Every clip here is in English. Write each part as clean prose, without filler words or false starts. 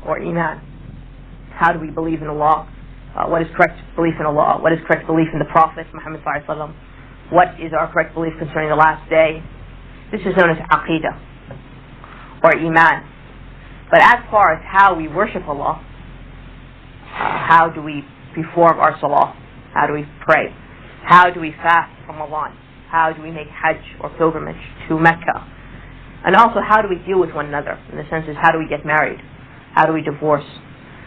or Iman. How do we believe in Allah? What is correct belief in Allah? What is correct belief in the Prophet Muhammad sallallahu alaihi wasallam? What is our correct belief concerning the last day? This is known as Aqidah or Iman. But as far as how we worship Allah, how do we perform our salah? How do we pray? How do we fast from Ramadan? How do we make Hajj or pilgrimage to Mecca? And also, how do we deal with one another? In the sense is, how do we get married? How do we divorce?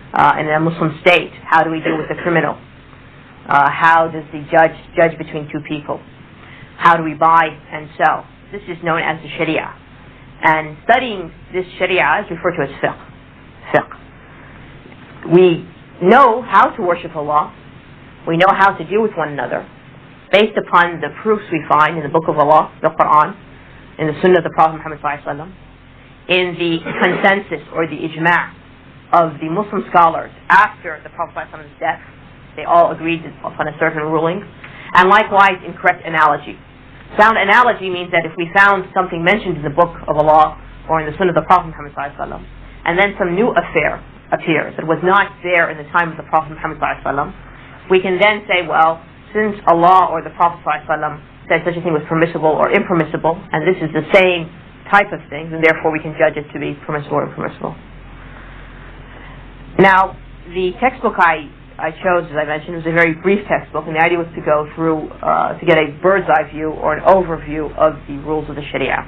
In a Muslim state, how do we deal with the criminal? How does the judge between two people? How do we buy and sell? This is known as the Sharia. And studying this Sharia is referred to as fiqh. We know how to worship Allah. We know how to deal with one another based upon the proofs we find in the Book of Allah, the Qur'an, in the Sunnah of the Prophet Muhammad sallallahu alaihi wasallam, in the consensus or the ijma' of the Muslim scholars after the Prophet sallallahu alaihi wasallam's death. They all agreed upon a certain ruling. And likewise in correct analogy. Sound analogy means that if we found something mentioned in the Book of Allah or in the Sunnah of the Prophet Muhammad sallallahu alaihi wasallam, and then some new affair appears that was not there in the time of the Prophet Muhammad sallallahu alaihi wasallam, we can then say, well, since Allah or the Prophet sallallahu alaihi wasallam said such a thing was permissible or impermissible, and this is the same type of thing, and therefore we can judge it to be permissible or impermissible. Now, the textbook I chose, as I mentioned, was a very brief textbook, and the idea was to go through, to get a bird's eye view or an overview of the rules of the Sharia.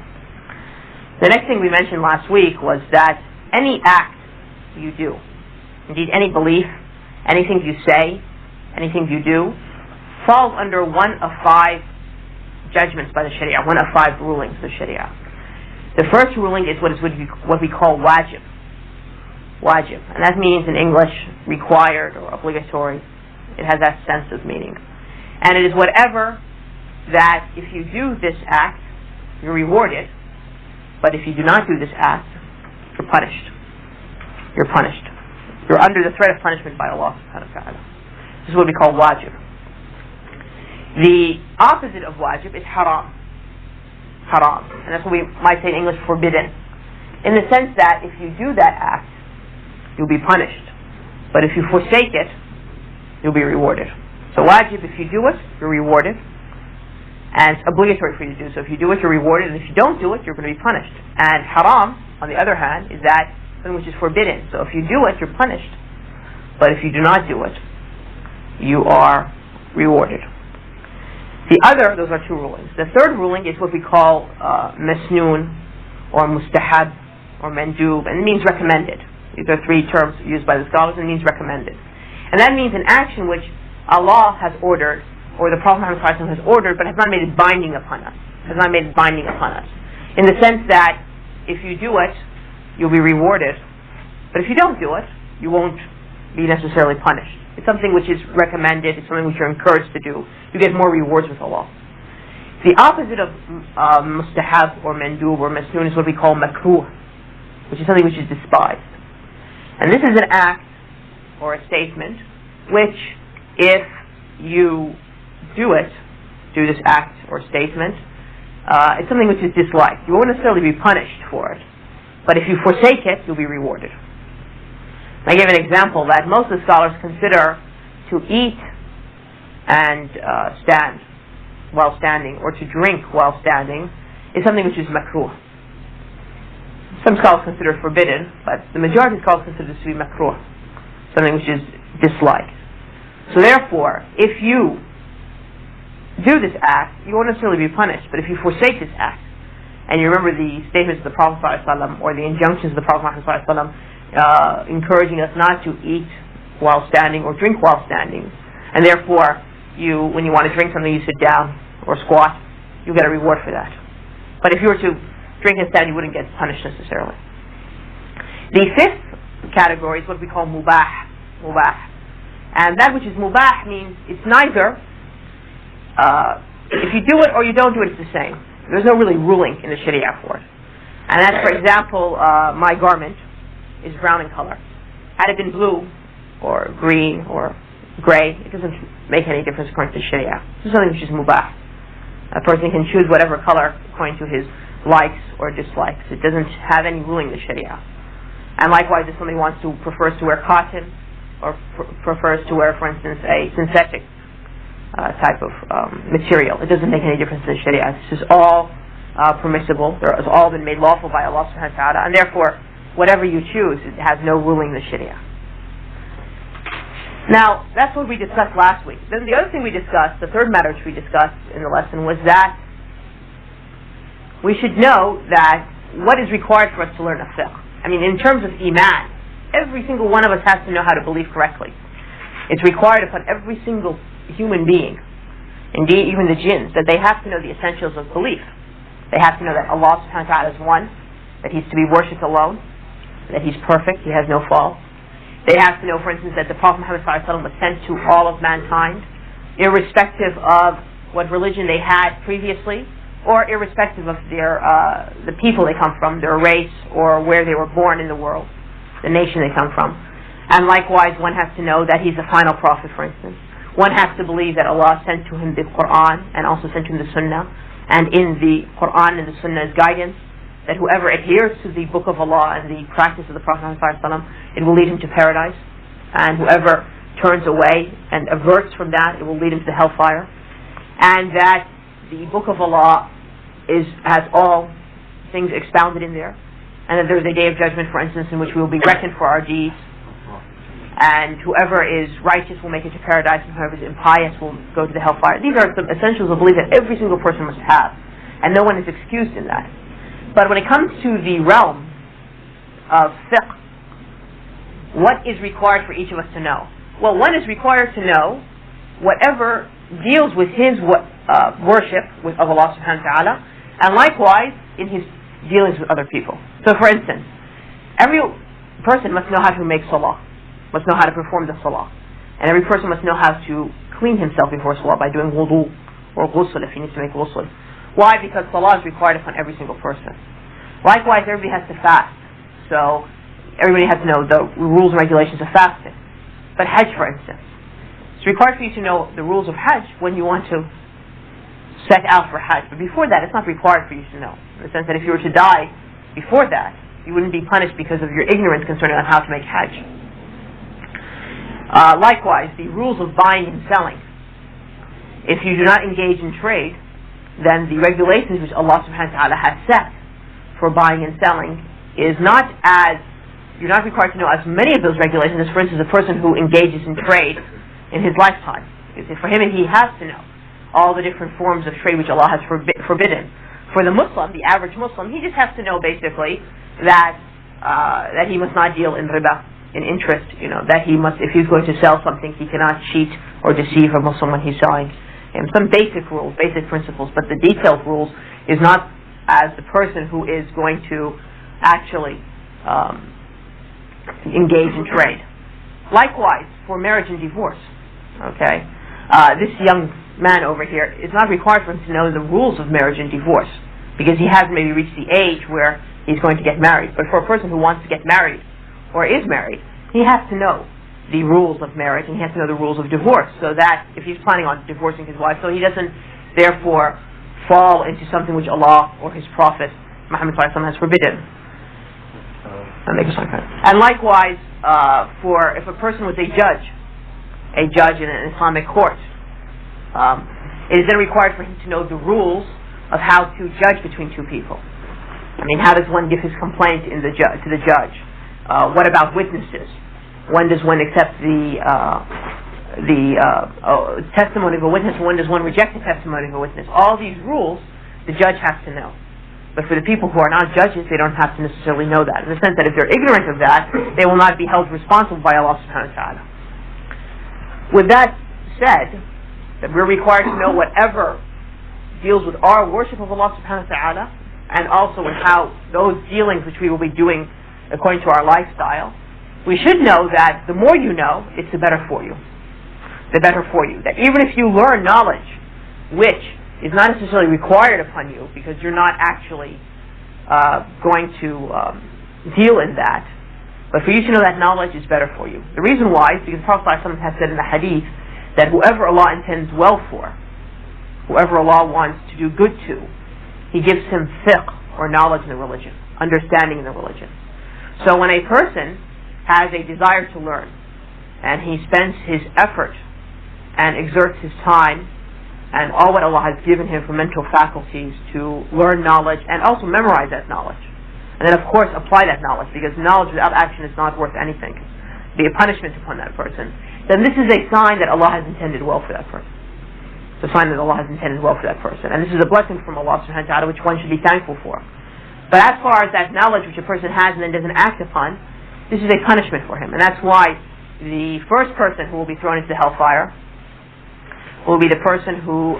The next thing we mentioned last week was that any act you do, indeed any belief, anything you say, anything you do, falls under one of 5 judgments by the Sharia, one of 5 rulings of the Sharia. The first ruling is what we call wajib. Wajib. And that means in English required or obligatory. It has that sense of meaning. And it is whatever that if you do this act, you're rewarded. But if you do not do this act, you're punished. You're punished. You're under the threat of punishment by Allah subhanahu wa ta'ala. This is what we call wajib. The opposite of wajib is haram. Haram. And that's what we might say in English, forbidden. In the sense that if you do that act, you'll be punished. But if you forsake it, you'll be rewarded. So wajib, if you do it, you're rewarded. And it's obligatory for you to do. So if you do it, you're rewarded. And if you don't do it, you're going to be punished. And haram, on the other hand, is that something which is forbidden. So if you do it, you're punished. But if you do not do it, you are rewarded. Those are 2 rulings. The third ruling is what we call masnoon, or mustahab, or mandub, and it means recommended. These are 3 terms used by the scholars, and it means recommended. And that means an action which Allah has ordered, or the Prophet Muhammad has ordered, but has not made it binding upon us. Has not made it binding upon us. In the sense that if you do it, you'll be rewarded. But if you don't do it, you won't be necessarily punished. It's something which is recommended, it's something which you're encouraged to do. You get more rewards with Allah. The opposite of mustahab or mandub or masnoon is what we call makruh, which is something which is despised. And this is an act or a statement which, if you do this act or statement, it's something which is disliked. You won't necessarily be punished for it, but if you forsake it, you'll be rewarded. I give an example that most of the scholars consider to eat and stand while standing, or to drink while standing, is something which is makruh. Some scholars consider it forbidden, but the majority of scholars consider this to be makruh, something which is disliked. So therefore, if you do this act, you won't necessarily be punished, but if you forsake this act, and you remember the statements of the Prophet ﷺ, or the injunctions of the Prophet ﷺ, encouraging us not to eat while standing or drink while standing, and therefore when you want to drink something, you sit down or squat, you get a reward for that. But if you were to drink and stand, you wouldn't get punished necessarily. The 5th category is what we call mubah. And that which is mubah means it's neither, if you do it or you don't do it, it's the same. There's no really ruling in the Sharia for it. And that's, for example, my garment is brown in color. Had it been blue or green or gray, it doesn't make any difference according to Sharia. This is something which is mubah. A person can choose whatever color according to his likes or dislikes. It doesn't have any ruling in the Sharia. And likewise, if somebody prefers to wear cotton, or prefers to wear, for instance, a synthetic type of material, it doesn't make any difference in the Sharia. This is all permissible. It has all been made lawful by Allah subhanahu wa ta'ala, and therefore, whatever you choose, it has no ruling in the Sharia. Now, that's what we discussed last week. Then the other thing we discussed, the third matter which we discussed in the lesson, was that we should know that what is required for us to learn a fiqh. I mean, in terms of iman, every single one of us has to know how to believe correctly. It's required upon every single human being, indeed even the jinns, that they have to know the essentials of belief. They have to know that Allah subhanahu wa ta'ala is one, that He's to be worshipped alone, that He's perfect, He has no fault. They have to know, for instance, that the Prophet Muhammad was sent to all of mankind, irrespective of what religion they had previously, or irrespective of the people they come from, their race, or where they were born in the world, the nation they come from. And likewise, one has to know that he's the final prophet, for instance. One has to believe that Allah sent to him the Qur'an, and also sent to him the Sunnah, and in the Qur'an and the Sunnah's guidance, that whoever adheres to the book of Allah and the practice of the Prophet ﷺ, it will lead him to paradise, and whoever turns away and averts from that, it will lead him to hellfire, and that the book of Allah has all things expounded in there, and that there's a day of judgment, for instance, in which we will be reckoned for our deeds, and whoever is righteous will make it to paradise, and whoever is impious will go to the hellfire. These are some essentials of belief that every single person must have, and no one is excused in that. But when it comes to the realm of fiqh, what is required for each of us to know? Well, one is required to know whatever deals with his worship of Allah subhanahu wa ta'ala, and likewise in his dealings with other people. So for instance, every person must know how to make salah, must know how to perform the salah, and every person must know how to clean himself before salah by doing wudu or ghusl if he needs to make ghusl. Why? Because salah is required upon every single person. Likewise, everybody has to fast, so everybody has to know the rules and regulations of fasting. But Hajj, for instance, it's required for you to know the rules of Hajj when you want to set out for Hajj. But before that, it's not required for you to know, in the sense that if you were to die before that, you wouldn't be punished because of your ignorance concerning on how to make Hajj. Likewise, the rules of buying and selling. If you do not engage in trade, then the regulations which Allah subhanahu wa ta'ala has set for buying and selling is not as, you're not required to know as many of those regulations as, for instance, a person who engages in trade in his lifetime. For him, he has to know all the different forms of trade which Allah has forbidden. For the Muslim, the average Muslim, he just has to know basically that he must not deal in riba, in interest, that he must, if he's going to sell something, he cannot cheat or deceive a Muslim when he's selling. Some basic rules, basic principles, but the detailed rules is not as the person who is going to actually engage in trade. Likewise, for marriage and divorce, okay, this young man over here is not required for him to know the rules of marriage and divorce, because he hasn't maybe reached the age where he's going to get married. But for a person who wants to get married, or is married, he has to know the rules of marriage, and he has to know the rules of divorce, so that if he's planning on divorcing his wife, so he doesn't therefore fall into something which Allah or His Prophet Muhammad has forbidden. And likewise, for if a person was a judge in an Islamic court, it is then required for him to know the rules of how to judge between two people. I mean, how does one give his complaint to the judge? What about witnesses? When does one accept the testimony of a witness, and when does one reject the testimony of a witness? All these rules the judge has to know. But for the people who are not judges, they don't have to necessarily know that, in the sense that if they're ignorant of that, they will not be held responsible by Allah subhanahu wa ta'ala. With that said, that we're required to know whatever deals with our worship of Allah subhanahu wa ta'ala, and also with how those dealings which we will be doing according to our lifestyle, we should know that the more you know, it's the better for you. The better for you. That even if you learn knowledge which is not necessarily required upon you, because you're not actually going to deal in that, but for you to know that knowledge is better for you. The reason why is because the Prophet ﷺ has said in the hadith that whoever Allah intends well for, whoever Allah wants to do good to, He gives him fiqh, or knowledge in the religion, understanding in the religion. So when a person has a desire to learn, and he spends his effort and exerts his time and all what Allah has given him for mental faculties to learn knowledge and also memorize that knowledge, and then of course apply that knowledge, because knowledge without action is not worth anything, be a punishment upon that person, then this is a sign that Allah has intended well for that person. It's a sign that Allah has intended well for that person, and this is a blessing from Allah subhanahu wa ta'ala which one should be thankful for. But as far as that knowledge which a person has and then doesn't act upon, this is a punishment for him, and that's why the first person who will be thrown into the hellfire will be the person who,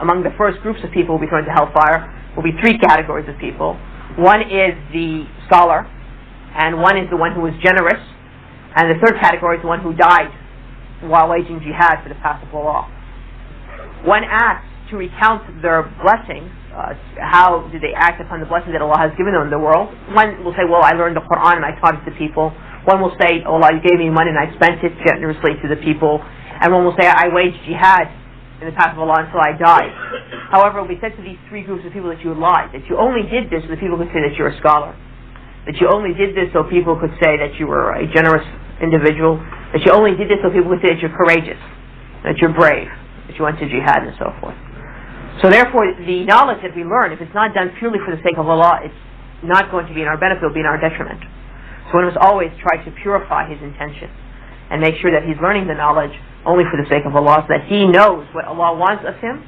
among the first groups of people who will be thrown into hellfire, will be three categories of people. One is the scholar, and one is the one who was generous, and the third category is the one who died while waging jihad for the path of Allah. When asked to recount their blessings, how did they act upon the blessings that Allah has given them in the world, one will say, well, I learned the Qur'an and I taught it to people. One will say, oh, Allah, you gave me money and I spent it generously to the people. And one will say, I waged jihad in the path of Allah until I died. However, it will be said to these three groups of people that you lied, that you only did this so that people could say that you're a scholar, that you only did this so people could say that you were a generous individual, that you only did this so people could say that you're courageous, that you're brave, that you went to jihad and so forth. So therefore, the knowledge that we learn, if it's not done purely for the sake of Allah, it's not going to be in our benefit, it will be in our detriment. So one must always try to purify his intention and make sure that he's learning the knowledge only for the sake of Allah, so that he knows what Allah wants of him,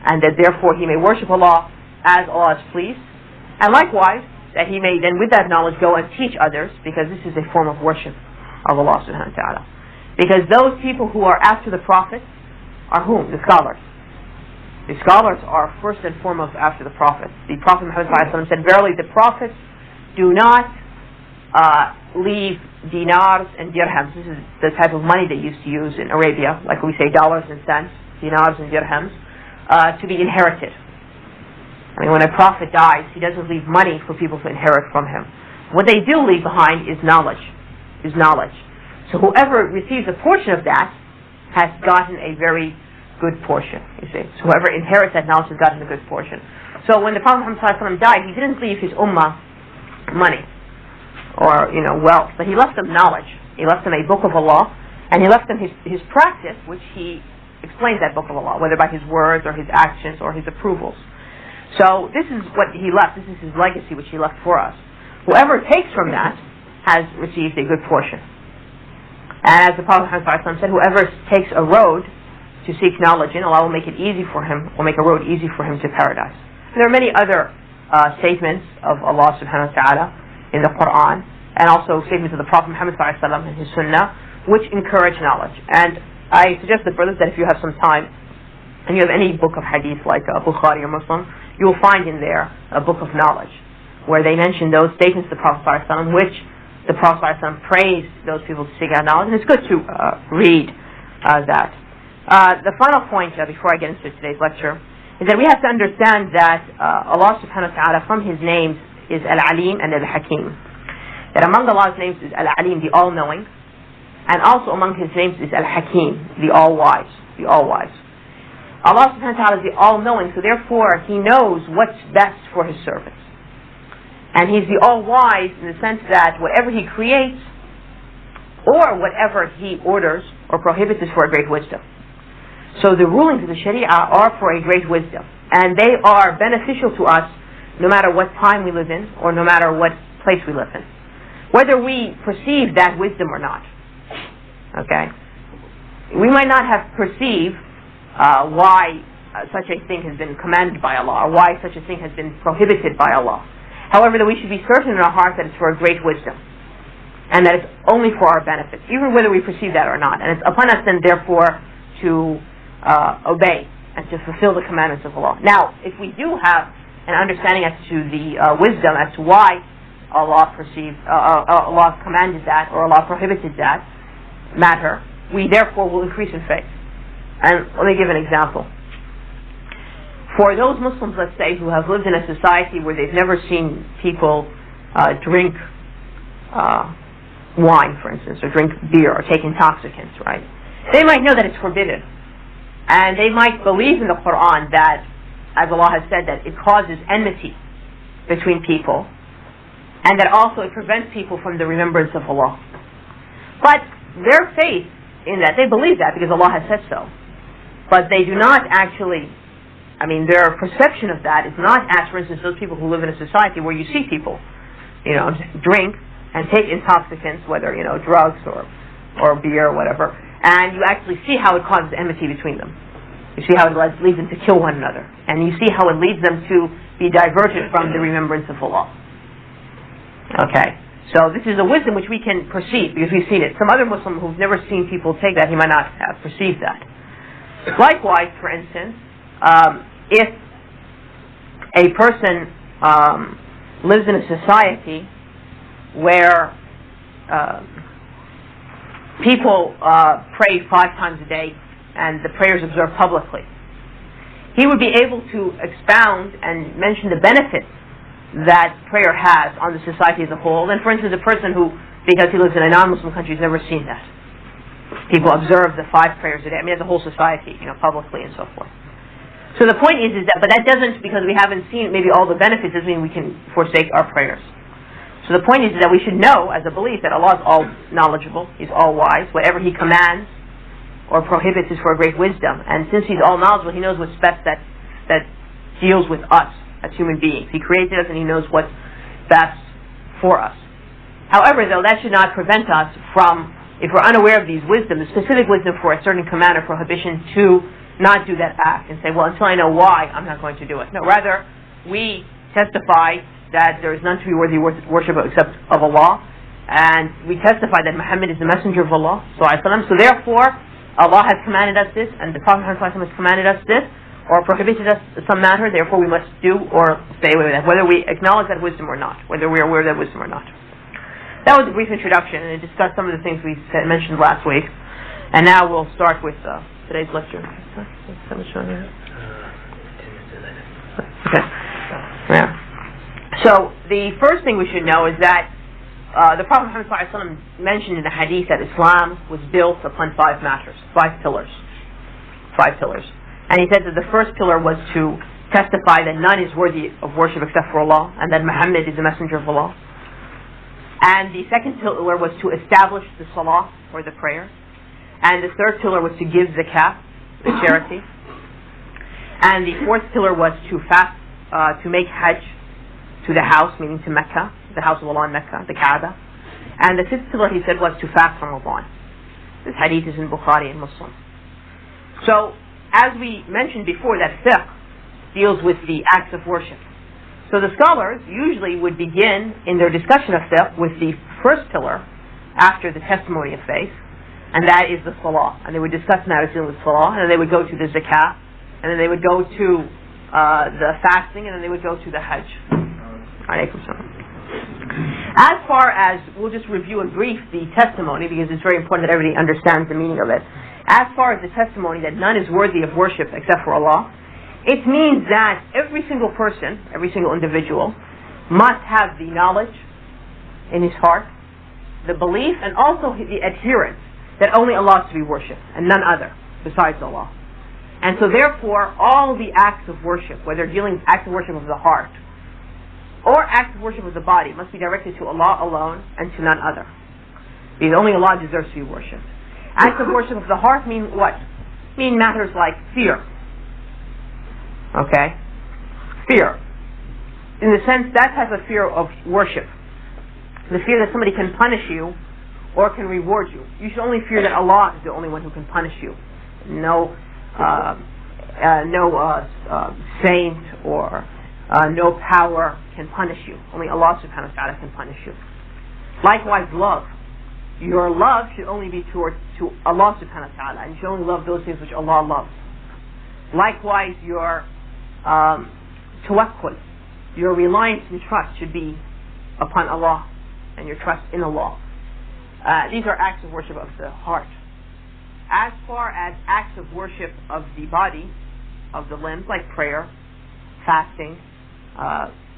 and that therefore he may worship Allah as Allah is pleased, and likewise that he may then with that knowledge go and teach others, because this is a form of worship of Allah subhanahu wa ta'ala. Because those people who are after the Prophet are whom? The scholars. The scholars are first and foremost after the Prophet. The Prophet Muhammad said, verily the prophets do not leave dinars and dirhams. This is the type of money they used to use in Arabia, like we say dollars and cents, dinars and dirhams, to be inherited. I mean, when a prophet dies, he doesn't leave money for people to inherit from him. What they do leave behind is knowledge. So whoever receives a portion of that has gotten a very good portion, you see. So whoever inherits that knowledge has gotten a good portion. So when the Prophet Muhammad died, he didn't leave his ummah money or wealth, but he left them knowledge. He left them a book of Allah, and he left them his practice, which he explains that book of Allah, whether by his words or his actions or his approvals. So this is what he left. This is his legacy which he left for us. Whoever takes from that has received a good portion. And as the Prophet Muhammad said, whoever takes a road to seek knowledge in, Allah will make it easy for him, will make a road easy for him to paradise. And there are many other statements of Allah subhanahu wa ta'ala in the Qur'an, and also statements of the Prophet Muhammad and his sunnah, which encourage knowledge. And I suggest that brothers, that if you have some time, and you have any book of hadith like Bukhari or Muslim, you will find in there a book of knowledge, where they mention those statements of the Prophet which the Prophet praised those people to seek out knowledge, and it's good to read that. The final point before I get into today's lecture is that we have to understand that Allah subhanahu wa ta'ala, from his names, is Al-Alim and Al-Hakim. That among Allah's names is Al-Alim, the all-knowing, and also among his names is Al-Hakim, the all-wise. Allah subhanahu wa ta'ala is the all-knowing, so therefore he knows what's best for his servants. And he's the all-wise in the sense that whatever he creates or whatever he orders or prohibits is for a great wisdom. So the rulings of the Sharia are for a great wisdom, and they are beneficial to us no matter what time we live in or no matter what place we live in, whether we perceive that wisdom or not. Okay? We might not have perceived why such a thing has been commanded by Allah, or why such a thing has been prohibited by Allah. However, that we should be certain in our heart that it's for a great wisdom, and that it's only for our benefit, even whether we perceive that or not. And it's upon us then, therefore, to obey and to fulfill the commandments of Allah. Now, if we do have an understanding as to the wisdom, as to why Allah commanded that or Allah prohibited that matter, we therefore will increase in faith. And let me give an example. For those Muslims, let's say, who have lived in a society where they've never seen people drink wine, for instance, or drink beer, or take intoxicants, right? They might know that it's forbidden. And they might believe in the Qur'an that, as Allah has said, that it causes enmity between people. and that also it prevents people from the remembrance of Allah. But their faith in that, they believe that because Allah has said so, but they do not actually, their perception of that is not as, for instance, those people who live in a society where you see people, drink and take intoxicants, whether, drugs or beer or whatever, and you actually see how it causes enmity between them. You see how it leads them to kill one another, and you see how it leads them to be diverted from the remembrance of Allah. Okay, so this is a wisdom which we can perceive because we've seen it. Some other Muslim who's never seen people take that, he might not have perceived that. Likewise, for instance, if a person lives in a society where people pray 5 times a day and the prayers observed publicly, he would be able to expound and mention the benefits that prayer has on the society as a whole. And for instance, a person who, because he lives in a non-Muslim country, has never seen that. People observe the 5 prayers a day. As a whole society, publicly and so forth. So the point is that, but that doesn't, because we haven't seen maybe all the benefits, doesn't mean we can forsake our prayers. So the point is that we should know, as a belief, that Allah is all knowledgeable, He's all wise. Whatever He commands or prohibits is for a great wisdom. And since He's all knowledgeable, He knows what's best that deals with us as human beings. He created us and He knows what's best for us. However, though, that should not prevent us from, if we're unaware of these wisdom, the specific wisdom for a certain command or prohibition, to not do that act and say, well, until I know why, I'm not going to do it. No, rather, we testify that there is none to be worthy worship except of Allah, and we testify that Muhammad is the messenger of Allah. So therefore, Allah has commanded us this, and the Prophet has commanded us this, or prohibited us some matter, therefore we must do or stay away with that, whether we acknowledge that wisdom or not, whether we are aware of that wisdom or not. That was a brief introduction, and it discussed some of the things we mentioned last week. And now we'll start with today's lecture. Okay. Yeah. So the first thing we should know is that the Prophet Muhammad ﷺ mentioned in the hadith that Islam was built upon 5 matters, 5 pillars. 5 pillars. And he said that the first pillar was to testify that none is worthy of worship except for Allah, and that Muhammad is the messenger of Allah. And the second pillar was to establish the salah, or the prayer. And the third pillar was to give zakat, the charity. And the fourth pillar was to fast, to make hajj to the house, meaning to Mecca, the house of Allah in Mecca, the Kaaba. And the fifth pillar, he said, was to fast Ramadan. This hadith is in Bukhari and Muslim. So, as we mentioned before, that fiqh deals with the acts of worship. So the scholars usually would begin in their discussion of fiqh with the first pillar after the testimony of faith, and that is the salah. And they would discuss matters dealing with salah, and then they would go to the zakat, and then they would go to the fasting, and then they would go to the hajj. As far as, we'll just review in brief the testimony, because it's very important that everybody understands the meaning of it. As far as the testimony that none is worthy of worship except for Allah, it means that every single person, every single individual, must have the knowledge in his heart, the belief, and also the adherence that only Allah is to be worshipped, and none other besides Allah. And so therefore, all the acts of worship, whether dealing with acts of worship of the heart, or acts of worship of the body, must be directed to Allah alone and to none other. Because only Allah deserves to be worshipped. Acts of worship of the heart mean what? Mean matters like fear. Okay? Fear. In the sense, that type of fear of worship. The fear that somebody can punish you or can reward you. You should only fear that Allah is the only one who can punish you. No saint or no power can punish you. Only Allah subhanahu wa ta'ala can punish you. Likewise, love. Your love should only be to Allah subhanahu wa ta'ala, and you should only love those things which Allah loves. Likewise, your tawakkul, your reliance and trust should be upon Allah, and your trust in Allah. These are acts of worship of the heart. As far as acts of worship of the body, of the limbs, like prayer, fasting,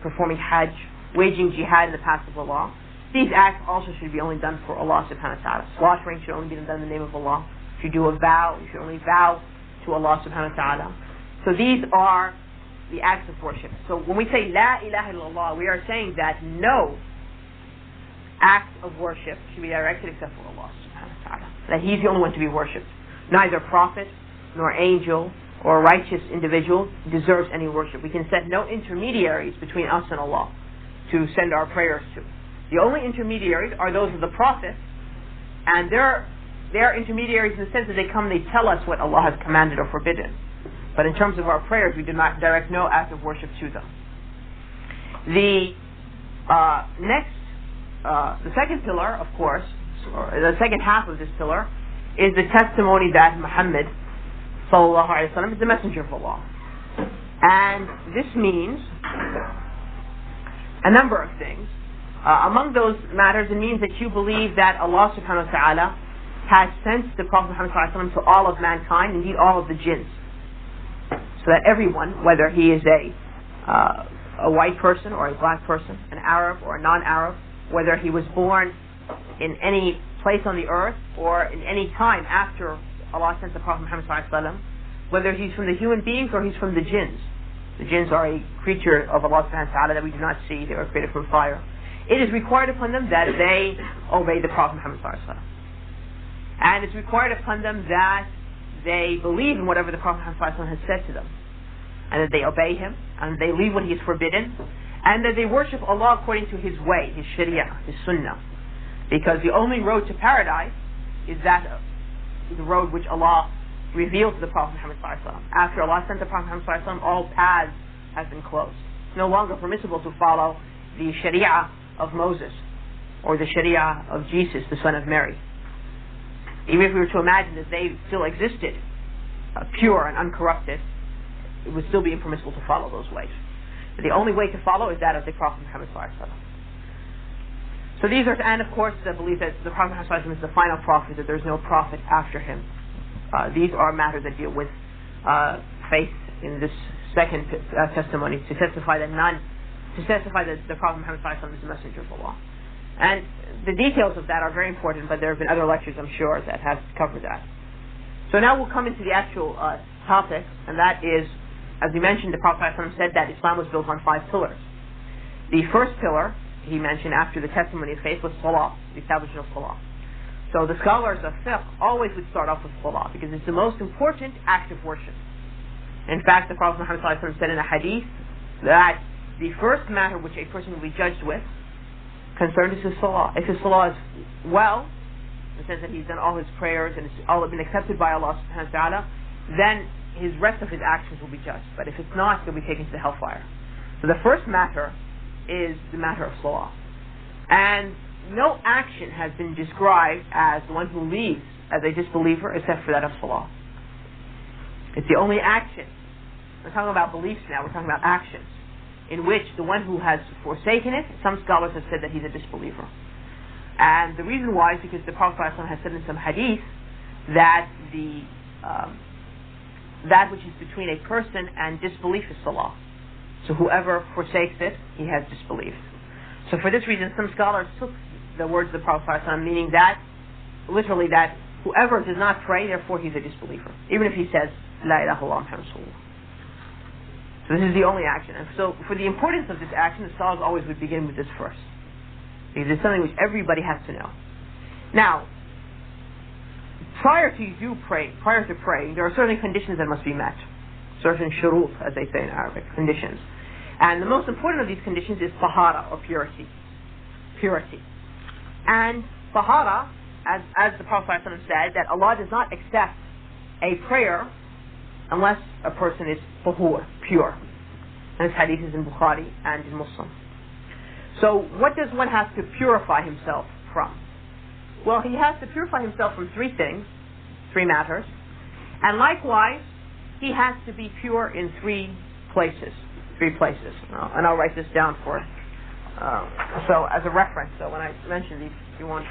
performing hajj, waging jihad in the path of Allah, these acts also should be only done for Allah subhanahu wa ta'ala. Slaughtering should only be done in the name of Allah. If you do a vow, you should only vow to Allah subhanahu wa ta'ala. So these are the acts of worship. So when we say La ilaha illallah, we are saying that no act of worship should be directed except for Allah subhanahu wa ta'ala. That He's the only one to be worshipped. Neither prophet, nor angel, or righteous individual deserves any worship. We can set no intermediaries between us and Allah to send our prayers to. The only intermediaries are those of the prophets, and they're intermediaries in the sense that they come and they tell us what Allah has commanded or forbidden. But in terms of our prayers, we do not direct no act of worship to them. The second pillar, of course, or the second half of this pillar, is the testimony that Muhammad sallallahu alaihi wasallam is the messenger of Allah. And this means a number of things. Among those matters, it means that you believe that Allah subhanahu wa ta'ala has sent the Prophet Muhammad sallallahu alaihi wasallam to all of mankind, indeed all of the jinns. So that everyone, whether he is a white person or a black person, an Arab or a non-Arab, whether he was born in any place on the earth or in any time after Allah sent the Prophet Muhammad sallallahu alaihi wasallam, whether he's from the human beings or he's from the jinns. The jinns are a creature of Allah subhanahu wa ta'ala that we do not see. They were created from fire. It is required upon them that they obey the Prophet Muhammad sallallahu alaihi wasallam. And it's required upon them that they believe in whatever the Prophet Muhammad sallallahu alaihi wasallam has said to them, and that they obey him, and they leave what he has forbidden, and that they worship Allah according to his way, his sharia, his sunnah. Because the only road to paradise is that the road which Allah revealed to the Prophet Muhammad sallallahu alaihi wasallam. After Allah sent the Prophet Muhammad sallallahu alaihi wasallam, all paths have been closed. It's no longer permissible to follow the sharia of Moses or the sharia of Jesus, the son of Mary. Even if we were to imagine that they still existed, pure and uncorrupted, it would still be impermissible to follow those ways. But the only way to follow is that of the Prophet Muhammad sallallahu alaihi wasallam. So these are, and of course, the belief that the Prophet Muhammad sallallahu alaihi wasallam is the final prophet, that there's no prophet after him. These are matters that deal with faith in this second testimony, to testify that the Prophet Muhammad sallallahu alaihi wasallam is the messenger of Allah. And the details of that are very important, but there have been other lectures, I'm sure, that have covered that. So now we'll come into the actual topic, and that is, as we mentioned, the Prophet ﷺ said that Islam was built on 5 pillars. The first pillar, he mentioned after the testimony of faith, was salah, the establishment of salah. So the scholars of fiqh always would start off with salah, because it's the most important act of worship. In fact, the Prophet Muhammad ﷺ said in a hadith that the first matter which a person will be judged with concerned is his salah. If his salah is well, in the sense that he's done all his prayers and it's all been accepted by Allah subhanahu wa ta'ala, then his rest of his actions will be judged. But if it's not, he'll be taken to the hellfire. So the first matter is the matter of salah. And no action has been described as the one who leaves as a disbeliever except for that of salah. It's the only action. We're talking about beliefs now, we're talking about actions, in which the one who has forsaken it, some scholars have said that he's a disbeliever. And the reason why is because the Prophet ﷺ has said in some hadith that that which is between a person and disbelief is salah. So whoever forsakes it, he has disbelieved. So for this reason, some scholars took the words of the Prophet ﷺ, meaning that, literally, that whoever does not pray, therefore he's a disbeliever, even if he says, La ilaha illallah Muhammad Rasulullah. So this is the only action. And so for the importance of this action, the scholars always would begin with this first, because it's something which everybody has to know. Now, prior to praying, there are certain conditions that must be met. Certain shurut, as they say in Arabic, conditions. And the most important of these conditions is tahaarah, or purity. Purity. And tahaarah, as the Prophet ﷺ said, that Allah does not accept a prayer unless a person is tahur, pure. And this hadith is in Bukhari and in Muslim. So what does one have to purify himself from? Well, he has to purify himself from 3 things, 3 matters. And likewise, he has to be pure in 3 places. 3 places. And I'll write this down for it. So as a reference, so when I mention these, you want...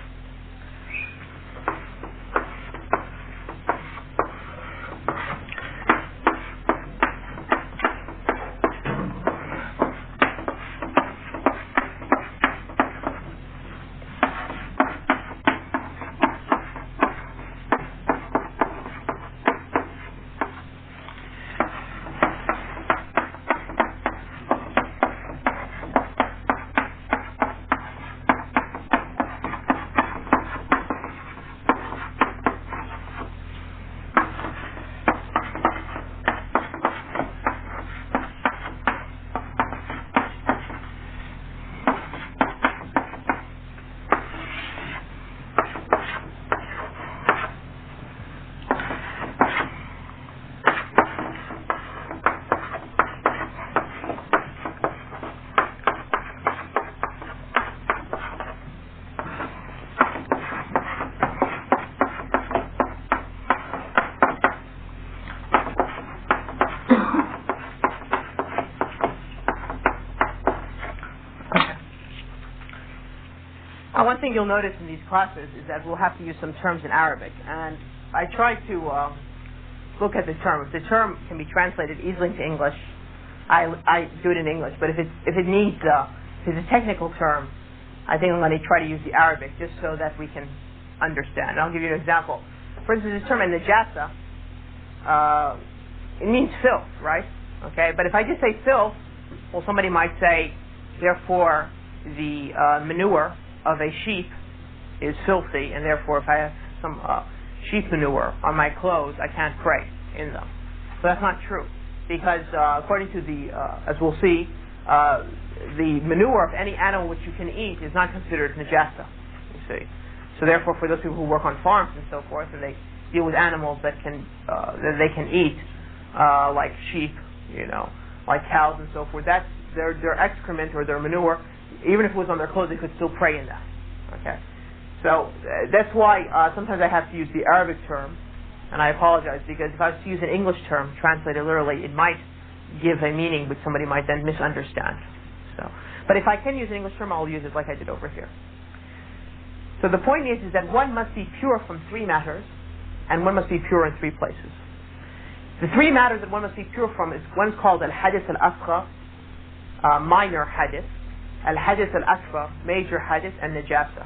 thing you'll notice in these classes is that we'll have to use some terms in Arabic, and I try to look at the term. If the term can be translated easily into English, I do it in English. But if it needs, if it's a technical term, I think I'm going to try to use the Arabic just so that we can understand. I'll give you an example. For instance, the term najasa, it means filth, right? Okay, but if I just say filth, well, somebody might say, therefore, the manure of a sheep is filthy, and therefore, if I have some sheep manure on my clothes, I can't pray in them. So that's not true, because according to the, as we'll see, the manure of any animal which you can eat is not considered najasa, you see. So therefore, for those people who work on farms and so forth, and they deal with animals that that they can eat, like sheep, like cows and so forth, that's their excrement or their manure. Even if it was on their clothes, they could still pray in that. Okay, so that's why sometimes I have to use the Arabic term, and I apologize, because if I was to use an English term translated literally, it might give a meaning which somebody might then misunderstand. So, but if I can use an English term, I'll use it like I did over here. So the point is that one must be pure from three matters, and one must be pure in three places. The three matters that one must be pure from is one's called al-hadith al-asghar, minor hadith, al-hadith al-akbar, major hadith, and najasa.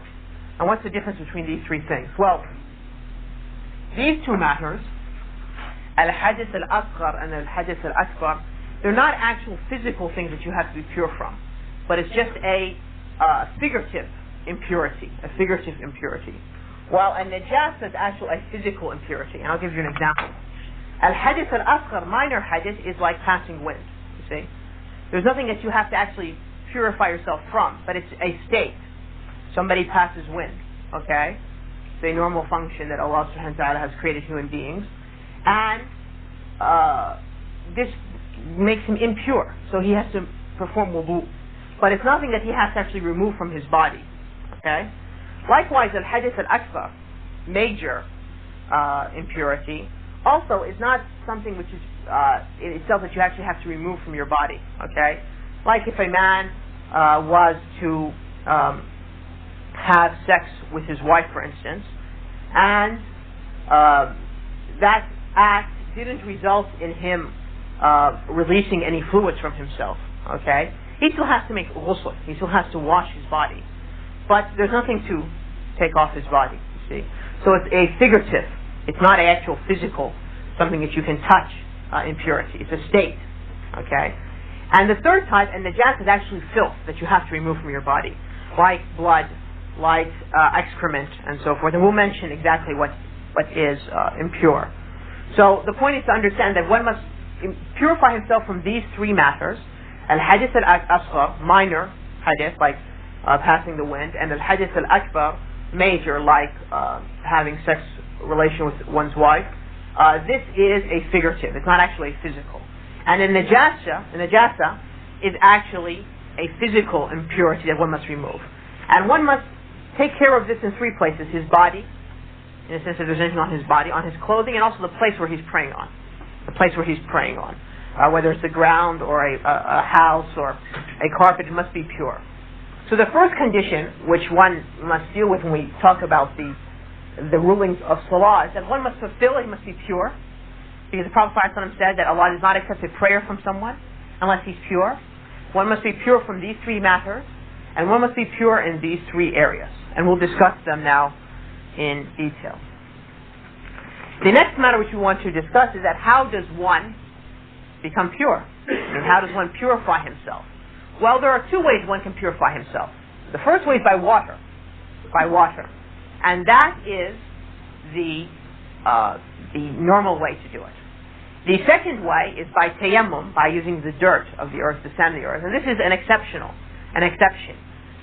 And what's the difference between these three things? Well, these two matters, al-hadith al-asghar and al-hadith al-akbar, they're not actual physical things that you have to be pure from, but it's just a figurative impurity, while a najasa is actually a physical impurity. And I'll give you an example. Al-hadith al-asghar, minor hadith, is like passing wind, you see. There's nothing that you have to actually purify yourself from, but it's a state. Somebody passes wind, okay? It's a normal function that Allah subhanahu wa ta'ala has created human beings, and this makes him impure, so he has to perform wudu. But it's nothing that he has to actually remove from his body, okay? Likewise, al-hadith al-akbar, major impurity, also is not something which is in itself that you actually have to remove from your body, okay? Like if a man was to have sex with his wife, for instance, and that act didn't result in him releasing any fluids from himself, okay? He still has to make ghusl, he still has to wash his body, but there's nothing to take off his body, you see. So it's a figurative, it's not an actual physical, something that you can touch, impurity. It's a state, okay? And the third type, and najasa, is actually filth that you have to remove from your body, like blood, like excrement, and so forth. And we'll mention exactly what is impure. So the point is to understand that one must purify himself from these three matters: al-hadith al-asghar, minor hadith, like passing the wind, and al-hadith al-akbar, major, like having sex relation with one's wife. This is a figurative. It's not actually physical. And a najasa is actually a physical impurity that one must remove. And one must take care of this in three places: his body, in the sense that there's anything on his body, on his clothing, and also the place where he's praying on. Whether it's the ground or a house or a carpet, it must be pure. So the first condition which one must deal with when we talk about the rulings of salah is that one must fulfill, he must be pure, because the Prophet ﷺ said that Allah does not accept a prayer from someone unless he's pure. One must be pure from these three matters, and one must be pure in these three areas, and we'll discuss them now in detail. The next matter which we want to discuss is that how does one become pure? And how does one purify himself? Well, there are two ways one can purify himself. The first way is by water. And that is the normal way to do it. The second way is by tayammum, by using the dirt of the earth, the sand of the earth. And this is an exception,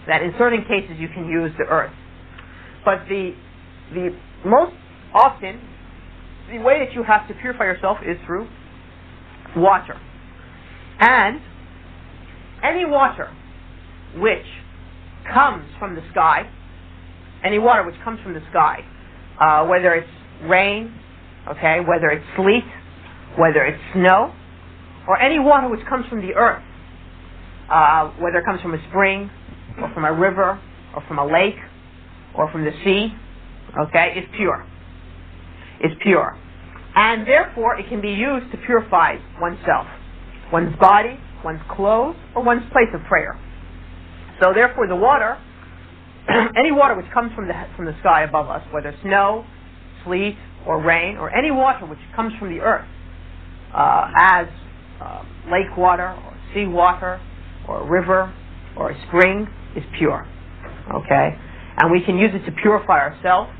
that in certain cases you can use the earth. But the most often, the way that you have to purify yourself is through water. And any water which comes from the sky, whether it's rain, okay, whether it's sleet, whether it's snow, or any water which comes from the earth, whether it comes from a spring, or from a river, or from a lake, or from the sea, okay, is pure. Is pure. And therefore it can be used to purify oneself, one's body, one's clothes, or one's place of prayer. So therefore the water, any water which comes from the sky above us, whether snow, sleet, or rain, or any water which comes from the earth, as lake water, or sea water, or a river, or a spring, is pure. Okay? And we can use it to purify ourselves,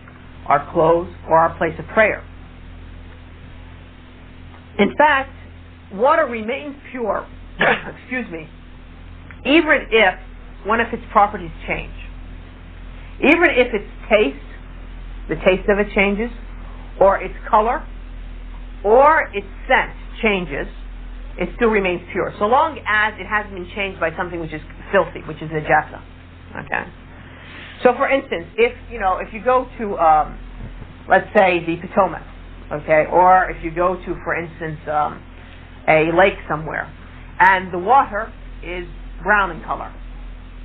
our clothes, or our place of prayer. In fact, water remains pure, excuse me, even if one of its properties change. Even if its taste, the taste of it changes, or its color, or its scent changes, it still remains pure, so long as it hasn't been changed by something which is filthy, which is najasa. Okay. So, for instance, if you go to, let's say, the Potomac, okay, or if you go to, for instance, a lake somewhere, and the water is brown in color.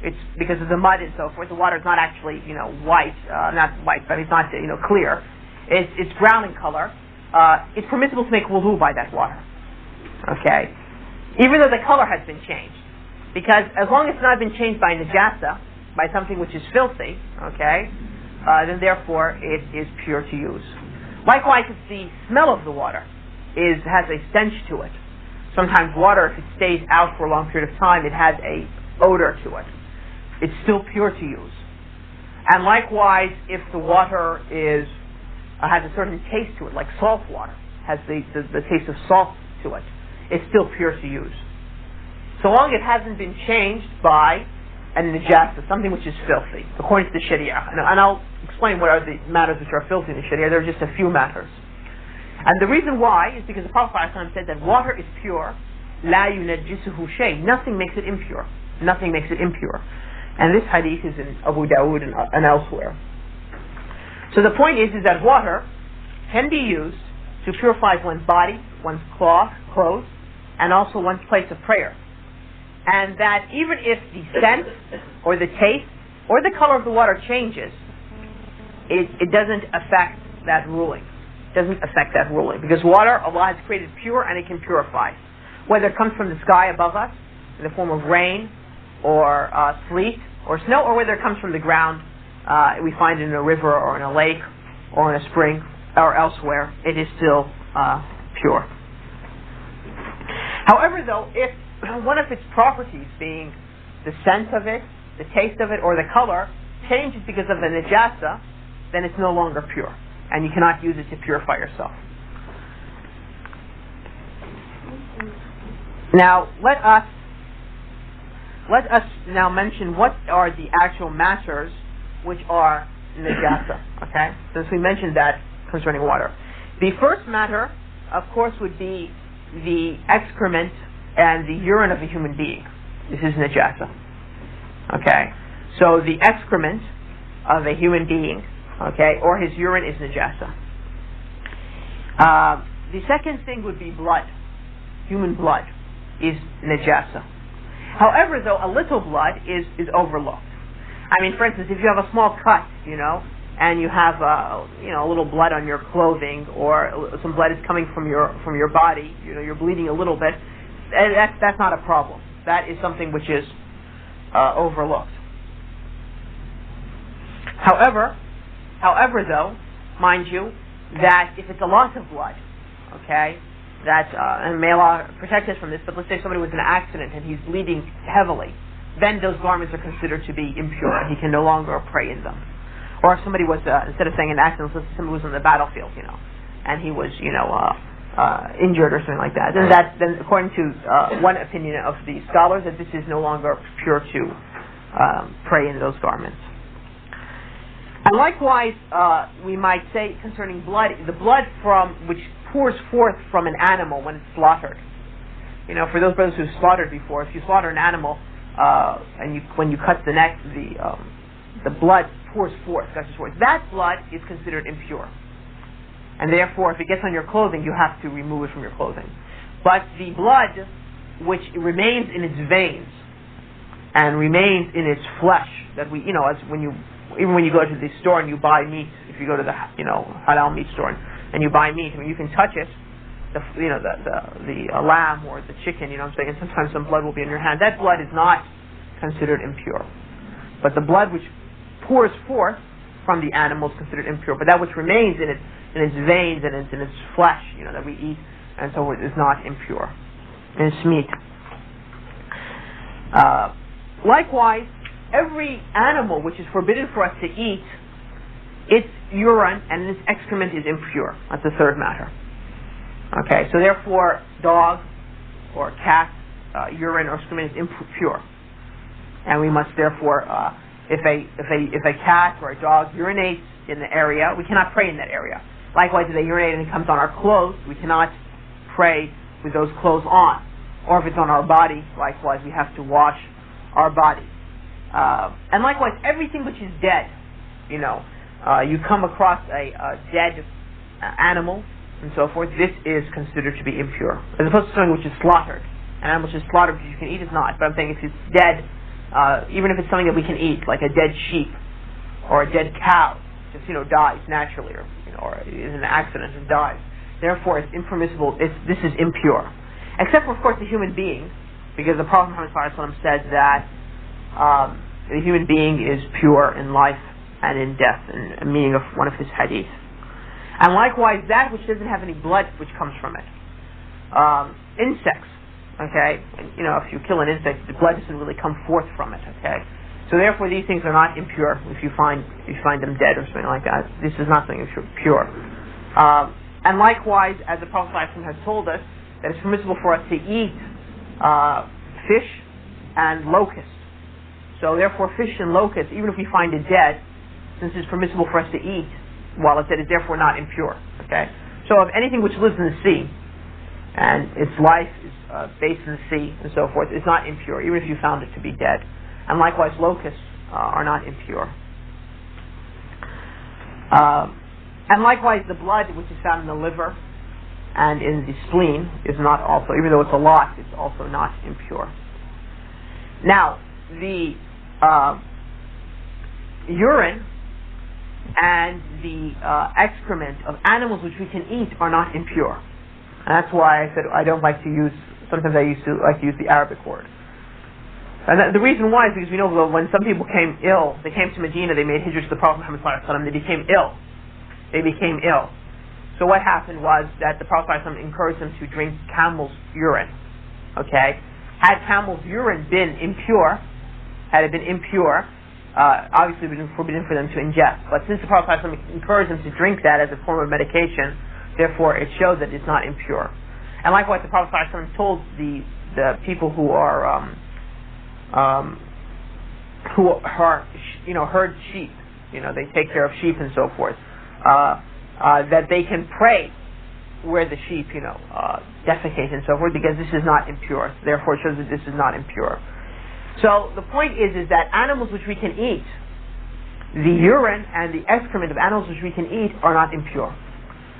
It's because of the mud and so forth. The water is not actually, white, not white, but it's not, clear. It's brown in color. It's permissible to make wudu by that water. Okay, even though the color has been changed, because as long as it's not been changed by najasa, by something which is filthy, okay, then therefore it is pure to use. Likewise, if the smell of the water has a stench to it, sometimes water, if it stays out for a long period of time, it has a odor to it. It's still pure to use. And likewise, if the water has a certain taste to it, like salt water, has the taste of salt to it, it's still pure to use. So long as it hasn't been changed by a najasa, something which is filthy, according to the Sharia. And I'll explain what are the matters which are filthy in the Sharia. There are just a few matters. And the reason why is because the Prophet ﷺ said that water is pure, la yunajjisuhu shay. Nothing makes it impure. Nothing makes it impure. And this hadith is in Abu Dawood and elsewhere. So the point is that water can be used to purify one's body, one's clothes, and also one's place of prayer. And that even if the scent or the taste or the color of the water changes, it doesn't affect that ruling. It doesn't affect that ruling. Because water, Allah has created pure and it can purify. Whether it comes from the sky above us in the form of rain or sleet or snow, or whether it comes from the ground, we find it in a river or in a lake or in a spring or elsewhere, it is still pure. However, though, if one of its properties, being the scent of it, the taste of it, or the color, changes because of the najasa, then it's no longer pure, and you cannot use it to purify yourself. Now, let us now mention what are the actual matters which are najasa. Okay, since we mentioned that concerning water, the first matter, of course, would be the excrement and the urine of a human being. This is najasa. Okay, so the excrement of a human being, okay, or his urine is najasa. The second thing would be blood. Human blood is najasa. However, though, a little blood is overlooked. I mean, for instance, if you have a small cut, and you have a little blood on your clothing, or some blood is coming from your body, you're bleeding a little bit, that's not a problem. That is something which is overlooked. However, though, mind you, that if it's a loss of blood, okay, that and may Allah protect us from this, but let's say somebody was in an accident and he's bleeding heavily, then those garments are considered to be impure. He can no longer pray in them. Or if somebody was, instead of saying an accident, somebody was on the battlefield, and he was, injured or something like that. Then according to one opinion of the scholars, that this is no longer pure to pray in those garments. And likewise, we might say concerning blood, the blood which pours forth from an animal when it's slaughtered. For those brothers who've slaughtered before, if you slaughter an animal and when you cut the neck, the blood pours forth, gushes forth. That blood is considered impure. And therefore, if it gets on your clothing, you have to remove it from your clothing. But the blood which remains in its veins and remains in its flesh, that we, as when you even when you go to the store and you buy meat, if you go to the halal meat store and you buy meat, I mean, you can touch it, the lamb or the chicken, you know what I'm saying, and sometimes some blood will be in your hand. That blood is not considered impure. But the blood which pours forth from the animal is considered impure. But that which remains in its veins and in its flesh, that we eat, and so forth, is not impure. And it's meat. Likewise, every animal which is forbidden for us to eat, its urine and its excrement is impure. That's the third matter. Okay, so therefore, dog or cat urine or excrement is impure, and we must therefore, if a cat or a dog urinates in the area, we cannot pray in that area. Likewise, if they urinate and it comes on our clothes, we cannot pray with those clothes on. Or if it's on our body, likewise, we have to wash our body. And likewise, everything which is dead, you come across a dead animal and so forth, this is considered to be impure. As opposed to something which is slaughtered. An animal which is slaughtered, which you can eat, is not. But I'm saying if it's dead, even if it's something that we can eat, like a dead sheep or a dead cow, just dies naturally, or is an accident and dies. Therefore, it's impermissible. This is impure, except for, of course, the human being, because the Prophet Muhammad ﷺ said that the human being is pure in life and in death, in a meaning of one of his hadith. And likewise, that which doesn't have any blood which comes from it, insects. Okay, and, if you kill an insect, the blood doesn't really come forth from it. Okay, so therefore these things are not impure if you find them dead or something like that. This is not something pure. And likewise, as the Prophet ﷺ has told us, that it's permissible for us to eat fish and locusts. So therefore, fish and locusts, even if we find it dead, since it's permissible for us to eat while it's dead, is therefore not impure. Okay, so of anything which lives in the sea and its life is based in the sea and so forth, is not impure, even if you found it to be dead. And likewise, locusts are not impure. And likewise, the blood which is found in the liver and in the spleen is not also, even though it's a lot, it's also not impure. Now, the urine and the excrement of animals which we can eat are not impure. And that's why I said I don't like to use, sometimes I used to like to use the Arabic word. And the reason why is because we know that when some people came ill, they came to Medina, they made hijrah to the Prophet Muhammad ﷺ, they became ill. So what happened was that the Prophet ﷺ encouraged them to drink camel's urine. Okay? Had camel's urine been impure, obviously it would have been forbidden for them to ingest. But since the Prophet ﷺ encouraged them to drink that as a form of medication, therefore it shows that it's not impure. And likewise, the Prophet ﷺ told the people who are herd sheep, they take care of sheep and so forth, that they can pray where the sheep, defecate and so forth, because this is not impure. Therefore, it shows that this is not impure. So the point is that animals which we can eat, the urine and the excrement of animals which we can eat are not impure.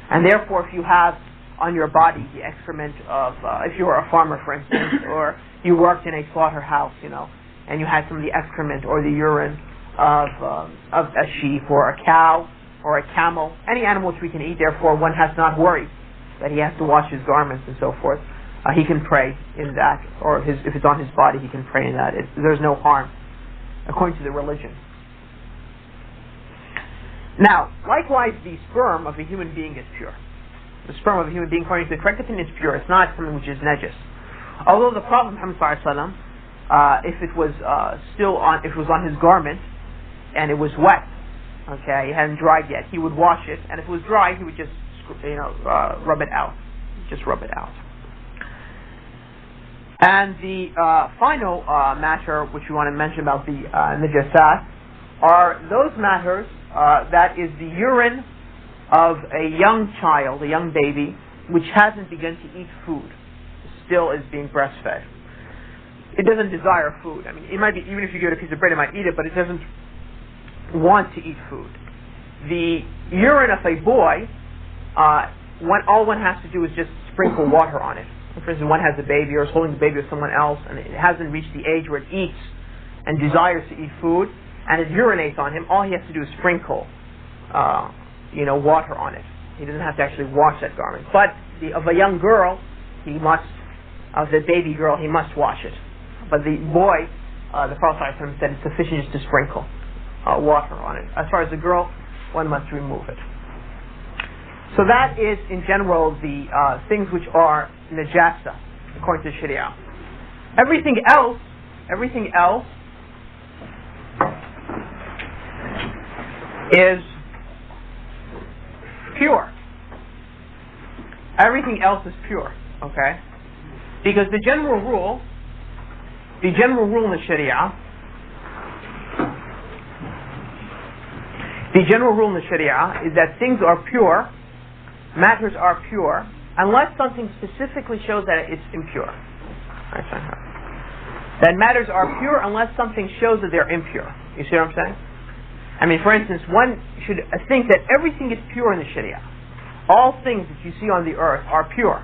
And therefore, if you have on your body the excrement of, if you were a farmer, for instance, or you worked in a slaughterhouse, and you had some of the excrement or the urine of a sheep or a cow or a camel, any animal which we can eat, therefore one has not worried that he has to wash his garments and so forth. He can pray in that, or if it's on his body, he can pray in that. There's no harm, according to the religion. Now, likewise, the sperm of a human being is pure. The sperm of a human being, according to the correct opinion, is pure. It's not something which is najis. Although the Prophet Muhammad ﷺ, if it was on his garment and it was wet, okay, it hadn't dried yet, he would wash it, and if it was dry, he would just rub it out. And the final matter which we want to mention about the najasat are those matters that is the urine of a young child, a young baby, which hasn't begun to eat food, still is being breastfed. It doesn't desire food. I mean, it might be, even if you give it a piece of bread, it might eat it, but it doesn't want to eat food. The urine of a boy, all one has to do is just sprinkle water on it. For instance, one has a baby or is holding the baby with someone else, and it hasn't reached the age where it eats and desires to eat food, and it urinates on him, all he has to do is sprinkle, water on it. He doesn't have to actually wash that garment. But of a young girl, of the baby girl, he must wash it. But the boy, the Prophet ﷺ said it's sufficient just to sprinkle water on it. As far as the girl, one must remove it. So that is, in general, the things which are najasa, according to Sharia. Everything else is pure. Everything else is pure, okay? Because the general rule in the Sharia, is that things are pure, matters are pure, unless something specifically shows that it's impure. That matters are pure unless something shows that they're impure. You see what I'm saying? I mean, for instance, one should think that everything is pure in the Sharia. All things that you see on the earth are pure.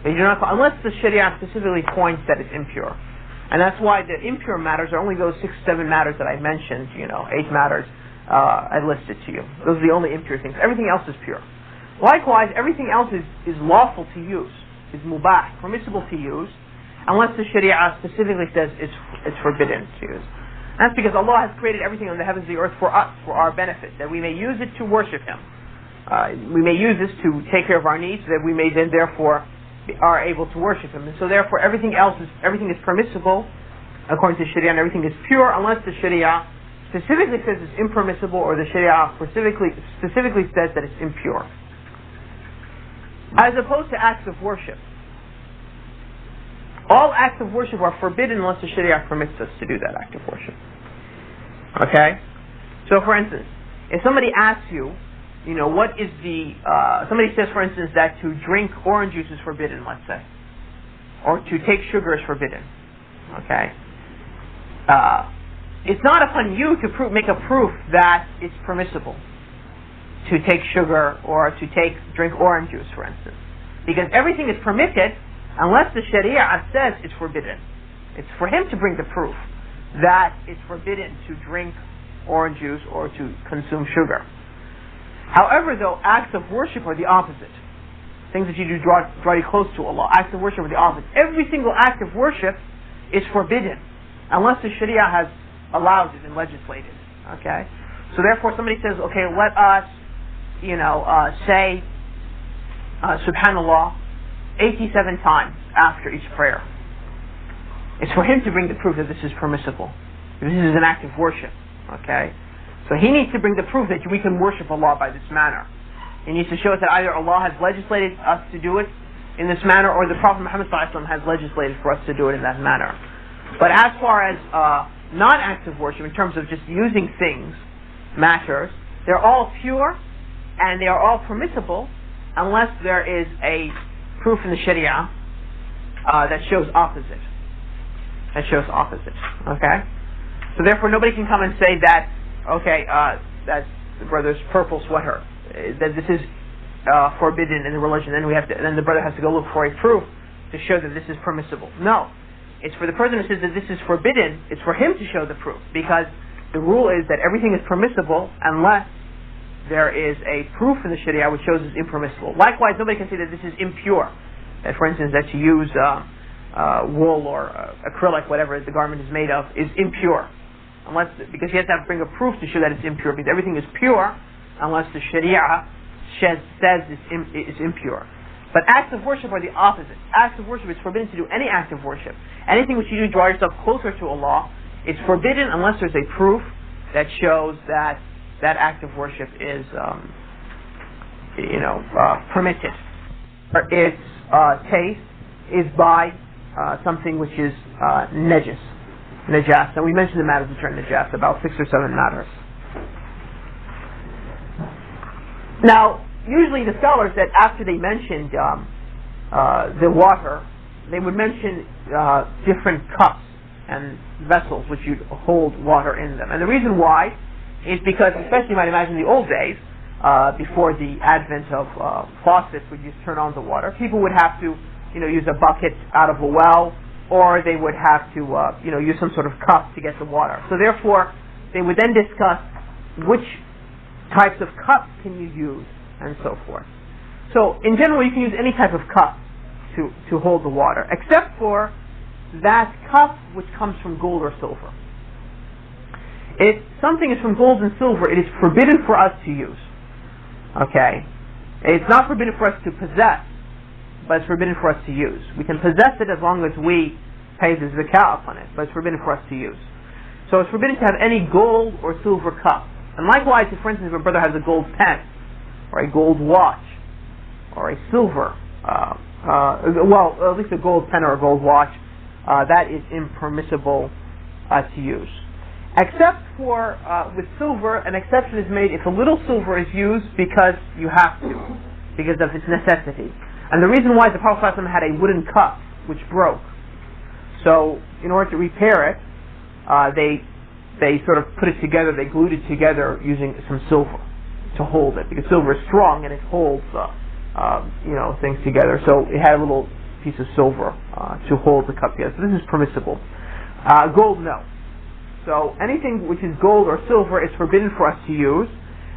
Unless the Sharia specifically points that it's impure. And that's why the impure matters are only those 6, 7 matters that I mentioned, 8 matters I listed to you. Those are the only impure things. Everything else is pure. Likewise, everything else is lawful to use, is mubah, permissible to use, unless the Sharia specifically says it's forbidden to use. And that's because Allah has created everything on the heavens and the earth for us, for our benefit, that we may use it to worship Him. We may use this to take care of our needs, so that we may then therefore are able to worship Him. And so therefore everything is permissible according to Sharia, and everything is pure unless the Sharia specifically says it's impermissible, or the Sharia specifically says that it's impure. As opposed to acts of worship. All acts of worship are forbidden unless the Sharia permits us to do that act of worship. Okay? So for instance, if somebody asks you, somebody says, for instance, that to drink orange juice is forbidden, let's say. Or to take sugar is forbidden. Okay? It's not upon you to make a proof that it's permissible to take sugar or to drink orange juice, for instance. Because everything is permitted unless the Sharia says it's forbidden. It's for him to bring the proof that it's forbidden to drink orange juice or to consume sugar. However, though, acts of worship are the opposite. Things that you do draw you close to Allah. Acts of worship are the opposite. Every single act of worship is forbidden unless the Sharia has allowed it and legislated. Okay? So therefore somebody says, okay, let us say Subhanallah 87 times after each prayer. It's for him to bring the proof that this is permissible. This is an act of worship. Okay? So he needs to bring the proof that we can worship Allah by this manner. He needs to show us that either Allah has legislated us to do it in this manner, or the Prophet Muhammad ﷺ has legislated for us to do it in that manner. But as far as non-acts of worship, in terms of just using things, matters, they're all pure and they are all permissible unless there is a proof in the Sharia that shows opposite. Okay? So therefore nobody can come and say that, that's the brother's purple sweater, that this is forbidden in the religion, then the brother has to go look for a proof to show that this is permissible. No. It's for the person who says that this is forbidden, it's for him to show the proof, because the rule is that everything is permissible unless there is a proof in the Sharia which shows it's impermissible. Likewise, nobody can say that this is impure. That, for instance, that to use wool or acrylic, whatever the garment is made of, is impure. Because he has to bring a proof to show that it's impure, because everything is pure unless the Sharia says it's impure. But acts of worship are the opposite. Acts of worship, it's forbidden to do any act of worship. Anything which you do to draw yourself closer to Allah, it's forbidden unless there's a proof that shows that that act of worship is, permitted. Its taste is by something which is najas. And we mentioned the matters which are najas, about 6 or 7 matters. Now, usually the scholars, that after they mentioned the water, they would mention different cups and vessels which you'd hold water in them. And the reason why is because, especially you might imagine in the old days, before the advent of faucets would just turn on the water, people would have to use a bucket out of a well, or they would have to use some sort of cup to get the water. So therefore, they would then discuss which types of cups can you use, and so forth. So in general, you can use any type of cup to hold the water, except for that cup which comes from gold or silver. If something is from gold and silver, it is forbidden for us to use. Okay? It's not forbidden for us to possess, but it's forbidden for us to use. We can possess it as long as we pay the zakah upon it, but it's forbidden for us to use. So it's forbidden to have any gold or silver cup. And likewise, if for instance, if a brother has a gold pen, or a gold watch, or a silver, at least a gold pen or a gold watch, that is impermissible to use. Except for, with silver, an exception is made if a little silver is used because you have to, because of its necessity. And the reason why is the Prophet ﷺ had a wooden cup which broke. So, in order to repair it, they sort of put it together, they glued it together using some silver to hold it, because silver is strong and it holds things together. So it had a little piece of silver to hold the cup together. So this is permissible. Gold, no. So anything which is gold or silver is forbidden for us to use.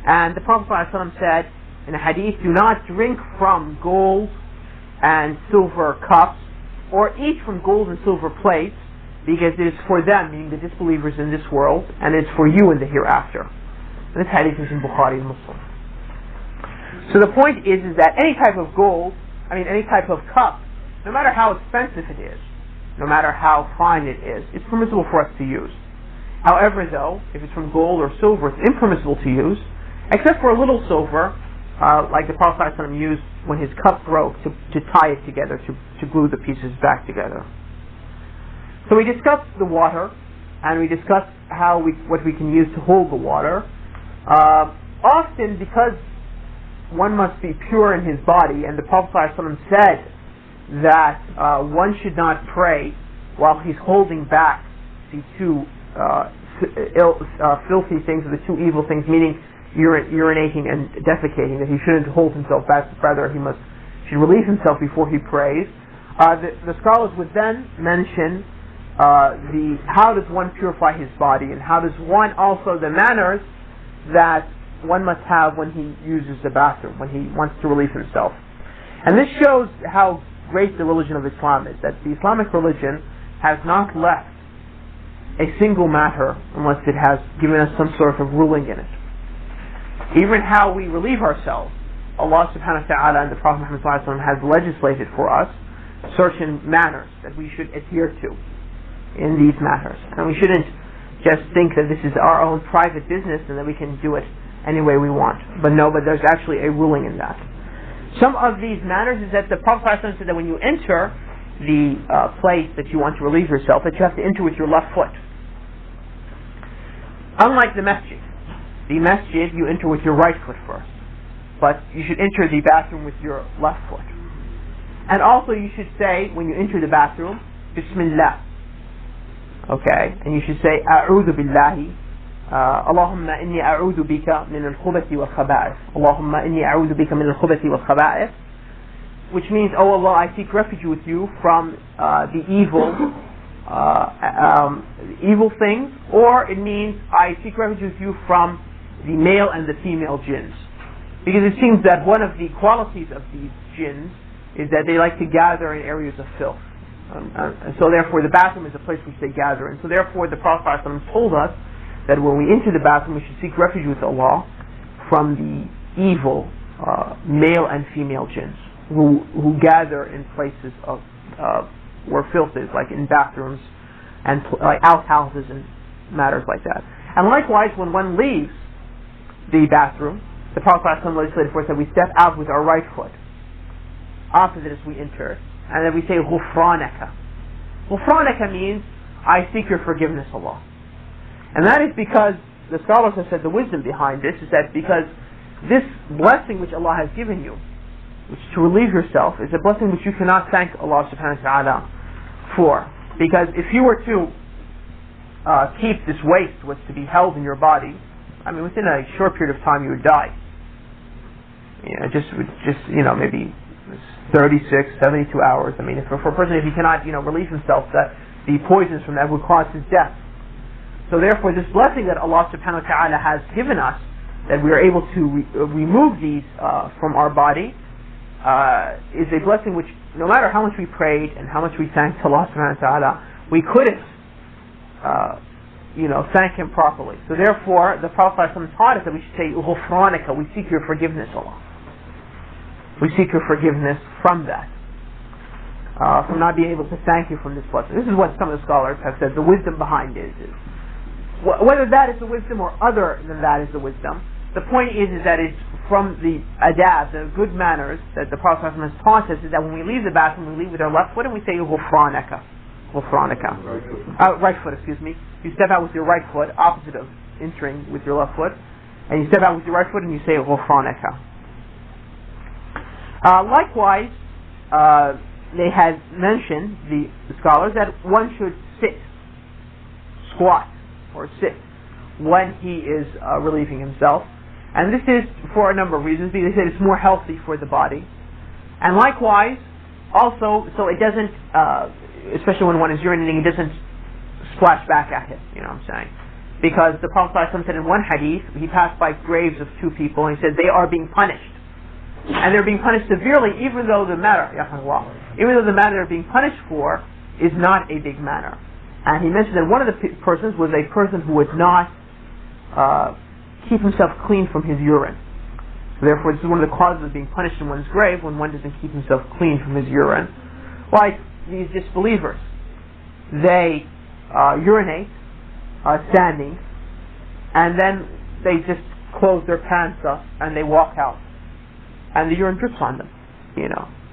And the Prophet ﷺ said in a hadith, do not drink from gold and silver cups, or eat from gold and silver plates, because it is for them, meaning the disbelievers in this world, and it's for you in the hereafter. And this hadith is in Bukhari and Muslim. So the point is that any type of any type of cup, no matter how expensive it is, no matter how fine it is, it's permissible for us to use. However, though, if it's from gold or silver, it's impermissible to use, except for a little silver, like the Prophet ﷺ used when his cup broke to tie it together, to glue the pieces back together. So we discussed the water, and we discussed what we can use to hold the water. Often, because one must be pure in his body, and the Prophet ﷺ said that one should not pray while he's holding back the two filthy things, or the two evil things, meaning urinating and defecating, that he shouldn't hold himself back, rather he should relieve himself before he prays. The scholars would then mention how does one purify his body, and how does one also the manners that one must have when he uses the bathroom, when he wants to relieve himself. And this shows how great the religion of Islam is, that the Islamic religion has not left a single matter unless it has given us some sort of ruling in it. Even how we relieve ourselves, Allah subhanahu wa ta'ala and the Prophet Muhammad sallallahu alaihi wasallam has legislated for us certain manners that we should adhere to in these matters. And we shouldn't just think that this is our own private business and that we can do it any way we want. But there's actually a ruling in that. Some of these manners is that the Prophet ﷺ said that when you enter the place that you want to relieve yourself, that you have to enter with your left foot. Unlike the masjid. The masjid, you enter with your right foot first. But you should enter the bathroom with your left foot. And also you should say, when you enter the bathroom, Bismillah. Okay? And you should say, A'udhu billahi. Allahumma inni a'udhu bika min al-khubathi wal-khaba'ith. Allahumma inni a'udhu bika min al-khubathi wal-khaba'ith. Which means, oh Allah, I seek refuge with you from the evil things, or it means I seek refuge with you from the male and the female jinns. Because it seems that one of the qualities of these jinns is that they like to gather in areas of filth. And so therefore the bathroom is a place which they gather in. So therefore the Prophet ﷺ told us that when we enter the bathroom we should seek refuge with Allah from the evil male and female jinns who gather in places of where filth is, like in bathrooms and like outhouses and matters like that. And likewise, when one leaves the bathroom, the Prophet ﷺ legislated for us that we step out with our right foot, opposite as we enter, and then we say Ghufranaka. Ghufranaka means I seek your forgiveness, Allah. And that is because the scholars have said the wisdom behind this is that because this blessing which Allah has given you, which to relieve yourself, is a blessing which you cannot thank Allah subhanahu wa ta'ala for. Because if you were to keep this waste was to be held in your body, I mean within a short period of time you would die. Maybe 36, 72 hours. I mean, for a person, if he cannot, relieve himself, that the poisons from that would cause his death. So therefore, this blessing that Allah subhanahu wa ta'ala has given us, that we are able to remove these from our body, is a blessing which, no matter how much we prayed and how much we thanked Allah subhanahu wa ta'ala, we couldn't thank Him properly. So therefore, the Prophet ﷺ taught us that we should say, "Ghufranaka," we seek your forgiveness, Allah. We seek your forgiveness from that, from not being able to thank you from this blessing. This is what some of the scholars have said. The wisdom behind it is whether that is the wisdom or other than that is the wisdom. The point is that it's from the adab, the good manners that the Prophet ﷺ has taught us, is that when we leave the bathroom, we leave with our left foot and we say "Ghufranaka." Right foot, excuse me. You step out with your right foot, opposite of entering with your left foot, and you step out with your right foot and you say "Ghufranaka." Likewise, they had mentioned, the scholars, that one should sit, squat, or sit when he is relieving himself. And this is for a number of reasons. They said it's more healthy for the body. And likewise, also, so it doesn't, especially when one is urinating, it doesn't splash back at him, you know what I'm saying? Because the Prophet ﷺ said in one hadith, he passed by graves of two people, and he said they are being punished. And they're being punished severely, even though the matter they're being punished for is not a big matter. And he mentioned that one of the persons was a person who would not keep himself clean from his urine. So therefore, this is one of the causes of being punished in one's grave, when one doesn't keep himself clean from his urine. Like these disbelievers, they urinate standing, and then they just close their pants up and they walk out, and the urine drips on them,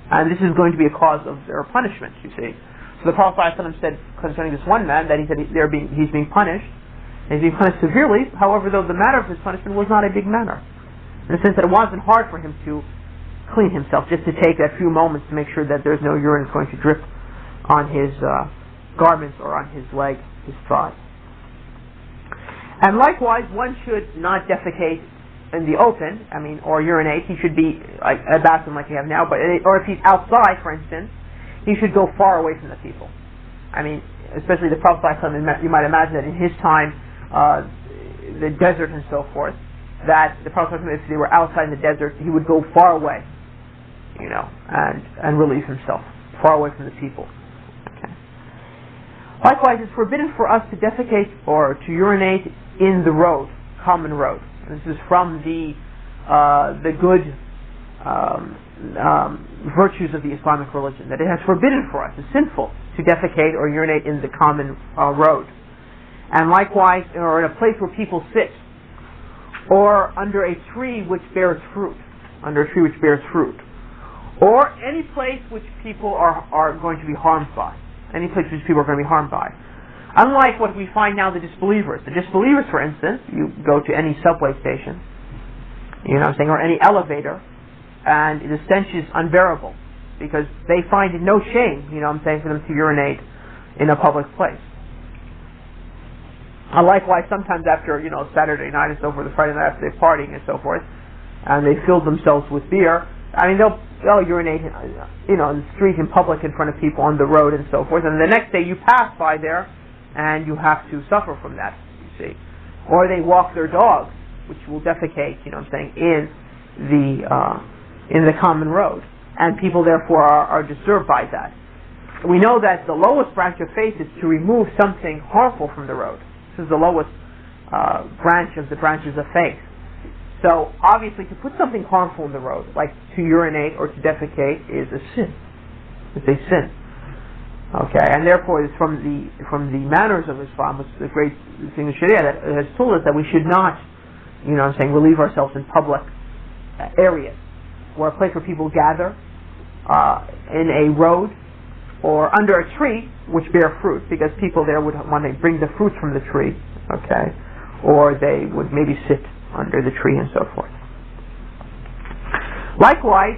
and this is going to be a cause of their punishment, you see. So the Prophet ﷺ said concerning this one man that he said he's being punished, and he's being punished severely. However, though the matter of his punishment was not a big matter, in the sense that it wasn't hard for him to clean himself, just to take that few moments to make sure that there's no urine that's going to drip on his garments or on his leg, his thigh. And likewise, one should not defecate in the open, or urinate. He should be like a bathroom like we have now, or if he's outside, for instance, he should go far away from the people. Especially the Prophet ﷺ, you might imagine that in his time, the desert and so forth, that the Prophet ﷺ, if they were outside in the desert, he would go far away, and relieve himself, far away from the people. Okay. Likewise, it's forbidden for us to defecate or to urinate in the road, common road. And this is from the good virtues of the Islamic religion, that it has forbidden for us, it's sinful to defecate or urinate in the common road. And likewise, or in a place where people sit, or under a tree which bears fruit, or any place which people are going to be harmed by, Unlike what we find now, the disbelievers, for instance, you go to any subway station, or any elevator, and the stench is unbearable, because they find it no shame, for them to urinate in a public place. And likewise, sometimes after, Saturday night and so forth, Friday night after they're partying and so forth, and they fill themselves with beer, they'll urinate, in the street, in public, in front of people, on the road and so forth, and the next day you pass by there, and you have to suffer from that, you see. Or they walk their dogs, which will defecate, in the common road, and people therefore are disturbed by that. We know that the lowest branch of faith is to remove something harmful from the road. This is the lowest branch of the branches of faith. So obviously, to put something harmful in the road, like to urinate or to defecate, is a sin. It's a sin. Okay, and therefore it's from the manners of Islam, which is the great thing of Sharia, that has told us that we should not, relieve ourselves in public areas, or a place where people gather, in a road, or under a tree which bear fruit, because people there would want to bring the fruits from the tree, okay, or they would maybe sit under the tree and so forth. Likewise,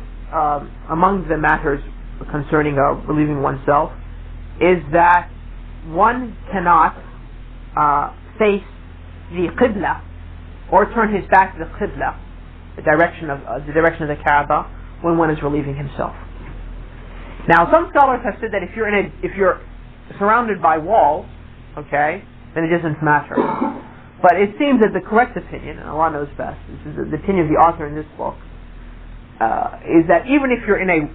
among the matters concerning relieving oneself, is that one cannot face the Qibla or turn his back to the Qibla, the direction of the Kaaba, when one is relieving himself. Now, some scholars have said that if you're surrounded by walls, okay, then it doesn't matter. But it seems that the correct opinion, and Allah knows best, this is the opinion of the author in this book, is that even if you're in a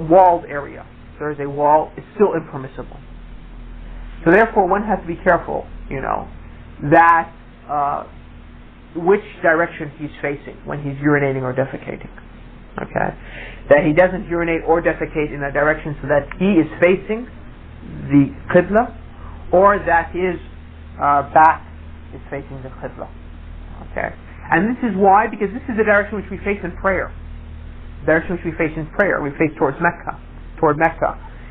walled area, there is a wall, it's still impermissible. So therefore one has to be careful, that which direction he's facing when he's urinating or defecating. Okay? That he doesn't urinate or defecate in a direction so that he is facing the Qibla, or that his back is facing the Qibla. Okay? And this is why, because this is the direction which we face in prayer. The direction which we face in prayer. We face toward Mecca.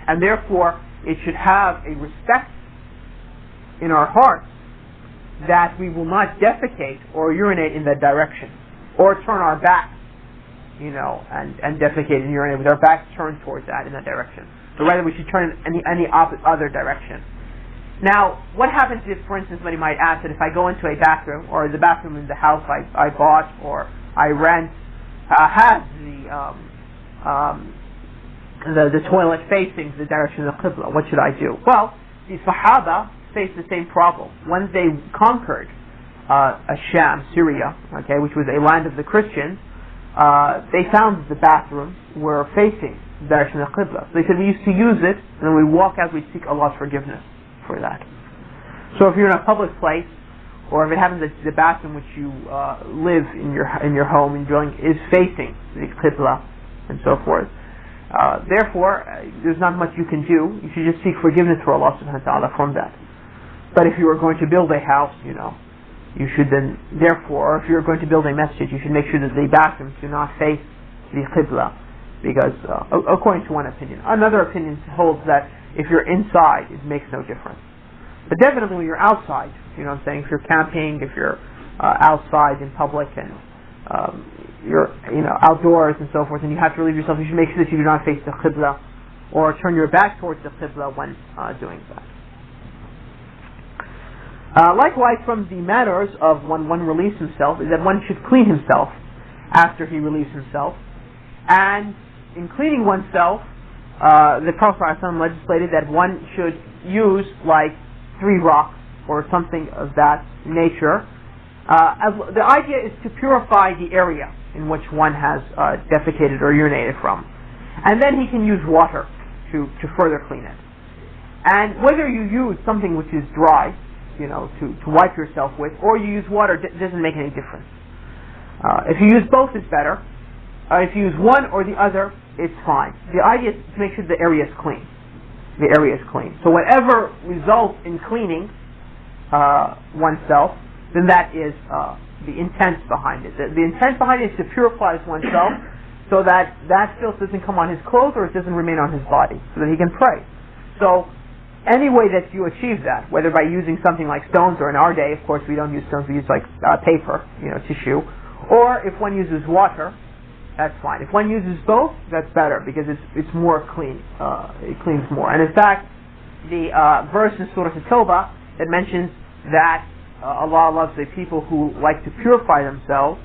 And therefore, it should have a respect in our hearts that we will not defecate or urinate in that direction, or turn our back, and defecate and urinate with our backs turned towards that in that direction. So rather, we should turn in any other direction. Now, what happens if, for instance, somebody might ask that if I go into a bathroom, or the bathroom in the house I bought or I rent has the toilet facing the direction of the Qibla? What should I do? Well, the Sahaba faced the same problem. When they conquered Sham, Syria, which was a land of the Christians, they found that the bathrooms were facing the direction of the Qibla. So they said, we used to use it, and then we walk out, we seek Allah's forgiveness for that. So if you're in a public place, or if it happens that the bathroom which you live in your home and dwelling is facing the Qibla, and so forth, therefore there's not much you can do. You should just seek forgiveness for Allah subhanahu wa ta'ala from that. But if you are going to build a house, you should then, therefore, or if you're going to build a masjid, you should make sure that the bathrooms do not face the Qibla, because according to one opinion. Another opinion holds that if you're inside, it makes no difference. But definitely when you're outside, if you're camping, if you're outside in public, and you're outdoors and so forth, and you have to relieve yourself, you should make sure that you do not face the Qibla or turn your back towards the Qibla when doing that. Likewise, from the manners of when one relieves himself is that one should clean himself after he relieves himself. And in cleaning oneself, the Prophet ﷺ legislated that one should use like 3 rocks or something of that nature. The idea is to purify the area in which one has defecated or urinated from. And then he can use water to further clean it. And whether you use something which is dry, to wipe yourself with, or you use water, doesn't make any difference. If you use both, it's better. If you use one or the other, it's fine. The idea is to make sure the area is clean. So whatever results in cleaning oneself, then that is the intent behind it. The intent behind it is to purify oneself so that filth doesn't come on his clothes or it doesn't remain on his body, so that he can pray. So any way that you achieve that, whether by using something like stones, or in our day, of course, we don't use stones, we use like paper, tissue, or if one uses water, that's fine. If one uses both, that's better, because it's more clean. It cleans more. And in fact, the verse in Surah At-Tawbah that mentions that Allah loves the people who like to purify themselves,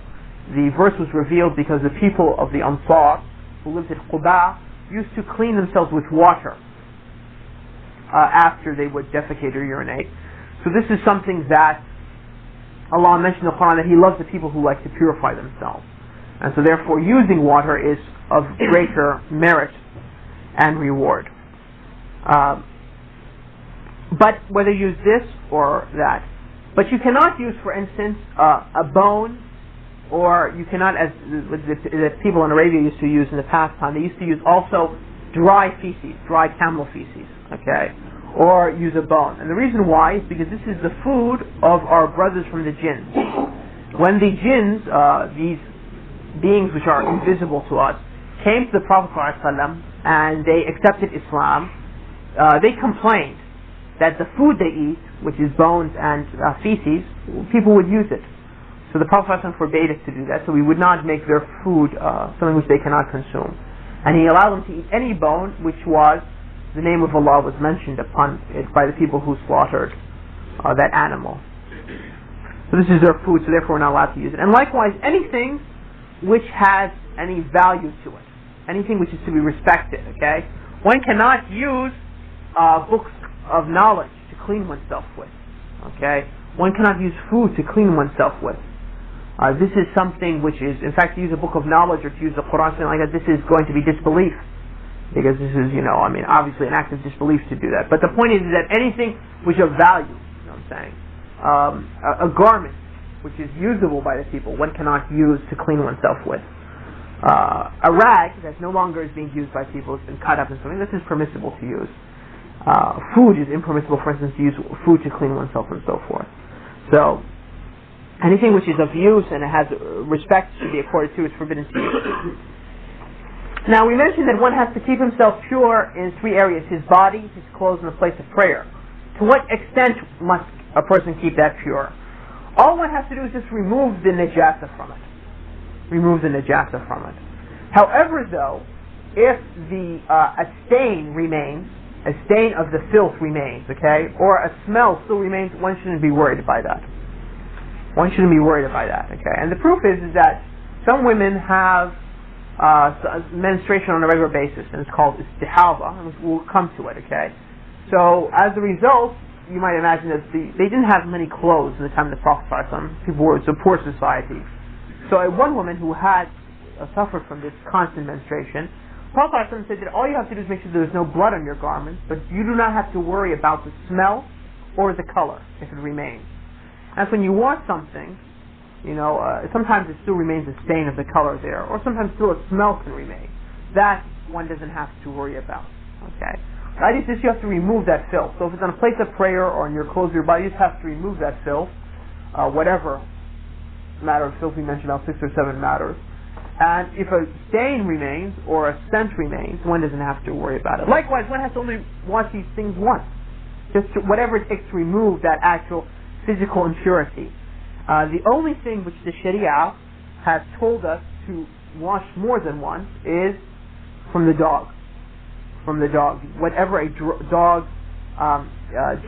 the verse was revealed because the people of the Ansar who lived at Quba used to clean themselves with water after they would defecate or urinate. So this is something that Allah mentioned in the Qur'an, that He loves the people who like to purify themselves. And so therefore using water is of greater merit and reward. But whether you use this or that. But you cannot use, for instance, a bone, or you cannot, as the people in Arabia used to use in the past time, they used to use also dry feces, dry camel feces, or use a bone. And the reason why is because this is the food of our brothers from the jinns. When the jinns, these beings which are invisible to us, came to the Prophet ﷺ and they accepted Islam, they complained that the food they eat, which is bones and feces, people would use it. So the Prophet ﷺ forbade us to do that, so we would not make their food something which they cannot consume. And he allowed them to eat any bone which was, the name of Allah was mentioned upon it by the people who slaughtered that animal. So this is their food, so therefore we're not allowed to use it. And likewise, anything which has any value to it, anything which is to be respected, One cannot use books of knowledge to clean oneself with. Okay, one cannot use food to clean oneself with. This is something which is, in fact, to use a book of knowledge or to use the Qur'an, something like that, this is going to be disbelief. Because this is, obviously an act of disbelief to do that. But the point is that anything which of value, what I'm saying, a garment which is usable by the people, one cannot use to clean oneself with. A rag that no longer is being used by people, has been cut up in something, this is permissible to use. Food is impermissible, for instance, to use food to clean oneself and so forth. So, anything which is of use and it has respect should be accorded to is forbidden to use. Now we mentioned that one has to keep himself pure in three areas: his body, his clothes, and the place of prayer. To what extent must a person keep that pure? All one has to do is just remove the najasa from it. Remove the najasa from it. However, though, if a stain remains, a stain of the filth remains, okay, or a smell still remains, one shouldn't be worried by that. One shouldn't be worried by that, okay? And the proof is that some women have menstruation on a regular basis, and it's called istihaba, and we'll come to it, okay? So, as a result, you might imagine that they didn't have many clothes in the time of the Prophet ﷺ. People were, it's a poor society. So, one woman who had suffered from this constant menstruation, Prophet ﷺ said that all you have to do is make sure there's no blood on your garments, but you do not have to worry about the smell or the color if it remains. That's when you wash something, sometimes it still remains a stain of the color there, or sometimes still a smell can remain. That one doesn't have to worry about. Okay, the idea is just you have to remove that filth. So if it's on a place of prayer or on your clothes or your body, you just have to remove that filth, whatever matter of filth we mentioned, about 6 or 7 matters. And if a stain remains or a stench remains, one doesn't have to worry about it. Likewise, one has to only wash these things once, whatever it takes to remove that actual physical impurity. The only thing which the Sharia has told us to wash more than once is from the dog. From the dog. Whatever a dog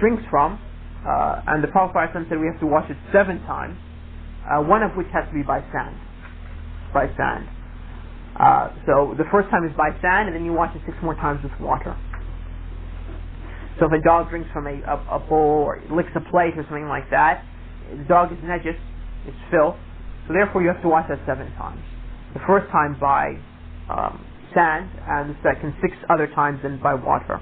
drinks from, and the Prophet ﷺ said we have to wash it 7 times, one of which has to be by sand. By sand. So the first time is by sand, and then you wash it 6 more times with water. So if a dog drinks from a bowl or licks a plate or something like that, the dog is najis, it's filth, so therefore you have to wash that 7 times. The first time by sand, and the second 6 other times then by water.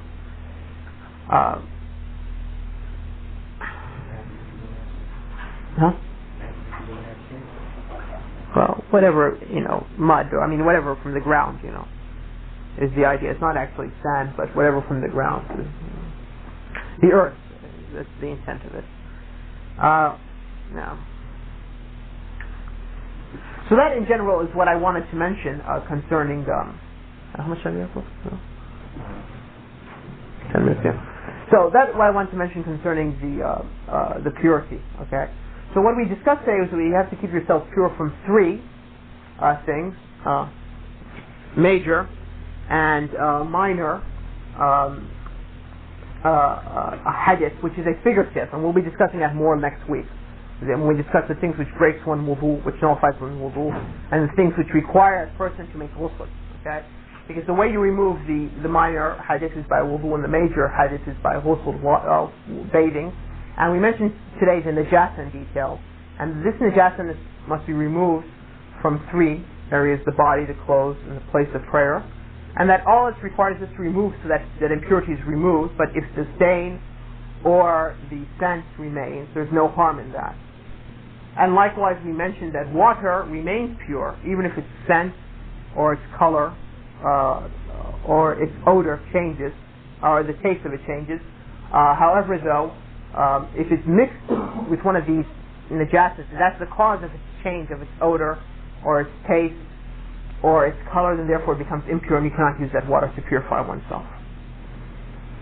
Well, whatever, mud, or whatever from the ground, is the idea. It's not actually sand, but whatever from the ground. The earth, that's the intent of it. Now. So that in general is what I wanted to mention concerning, how much time do you have left? 10 minutes, yeah. So that's what I wanted to mention concerning the purity, okay? So what we discussed today was that you have to keep yourself pure from 3 things, major and minor a hadith, which is a figurative, and we'll be discussing that more next week. When we discuss the things which breaks one wudu, which nullifies one wudu, and the things which require a person to make ghusl, okay? Because the way you remove the minor hadith is by wudu, and the major hadith is by ghusl, bathing. And we mentioned today the najasa in detail, and this najasa must be removed from 3 areas: the body, the clothes, and the place of prayer. And that all it's required is just to remove so that impurity is removed, but if the stain or the scent remains, there's no harm in that. And likewise, we mentioned that water remains pure, even if its scent or its color or its odor changes, or the taste of it changes. However, though, if it's mixed with one of these najasas, that's the cause of its change of its odor or its taste or its color, then therefore it becomes impure, and you cannot use that water to purify oneself.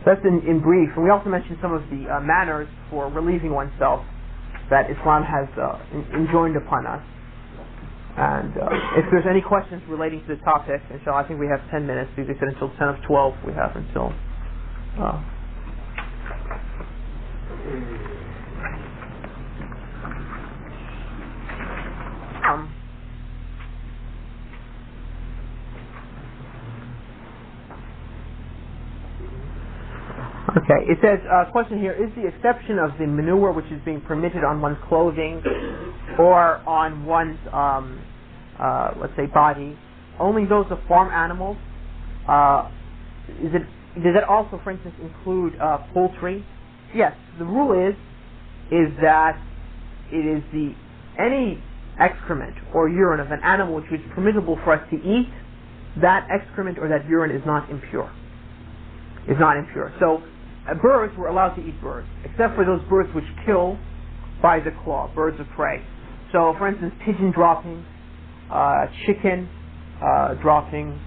That's in brief. And we also mentioned some of the manners for relieving oneself that Islam has enjoined upon us. And if there's any questions relating to the topic, inshallah, I think we have 10 minutes, because they said until 10 of 12 we have until... Okay, it says, question here, is the exception of the manure which is being permitted on one's clothing or on one's, let's say, body, only those of farm animals? Does that also, for instance, include poultry? Yes, the rule is that it is any excrement or urine of an animal which is permissible for us to eat, that excrement or that urine is not impure. Is not impure. So birds, we're allowed to eat birds, except for those birds which kill by the claw, birds of prey. So, for instance, pigeon droppings, chicken droppings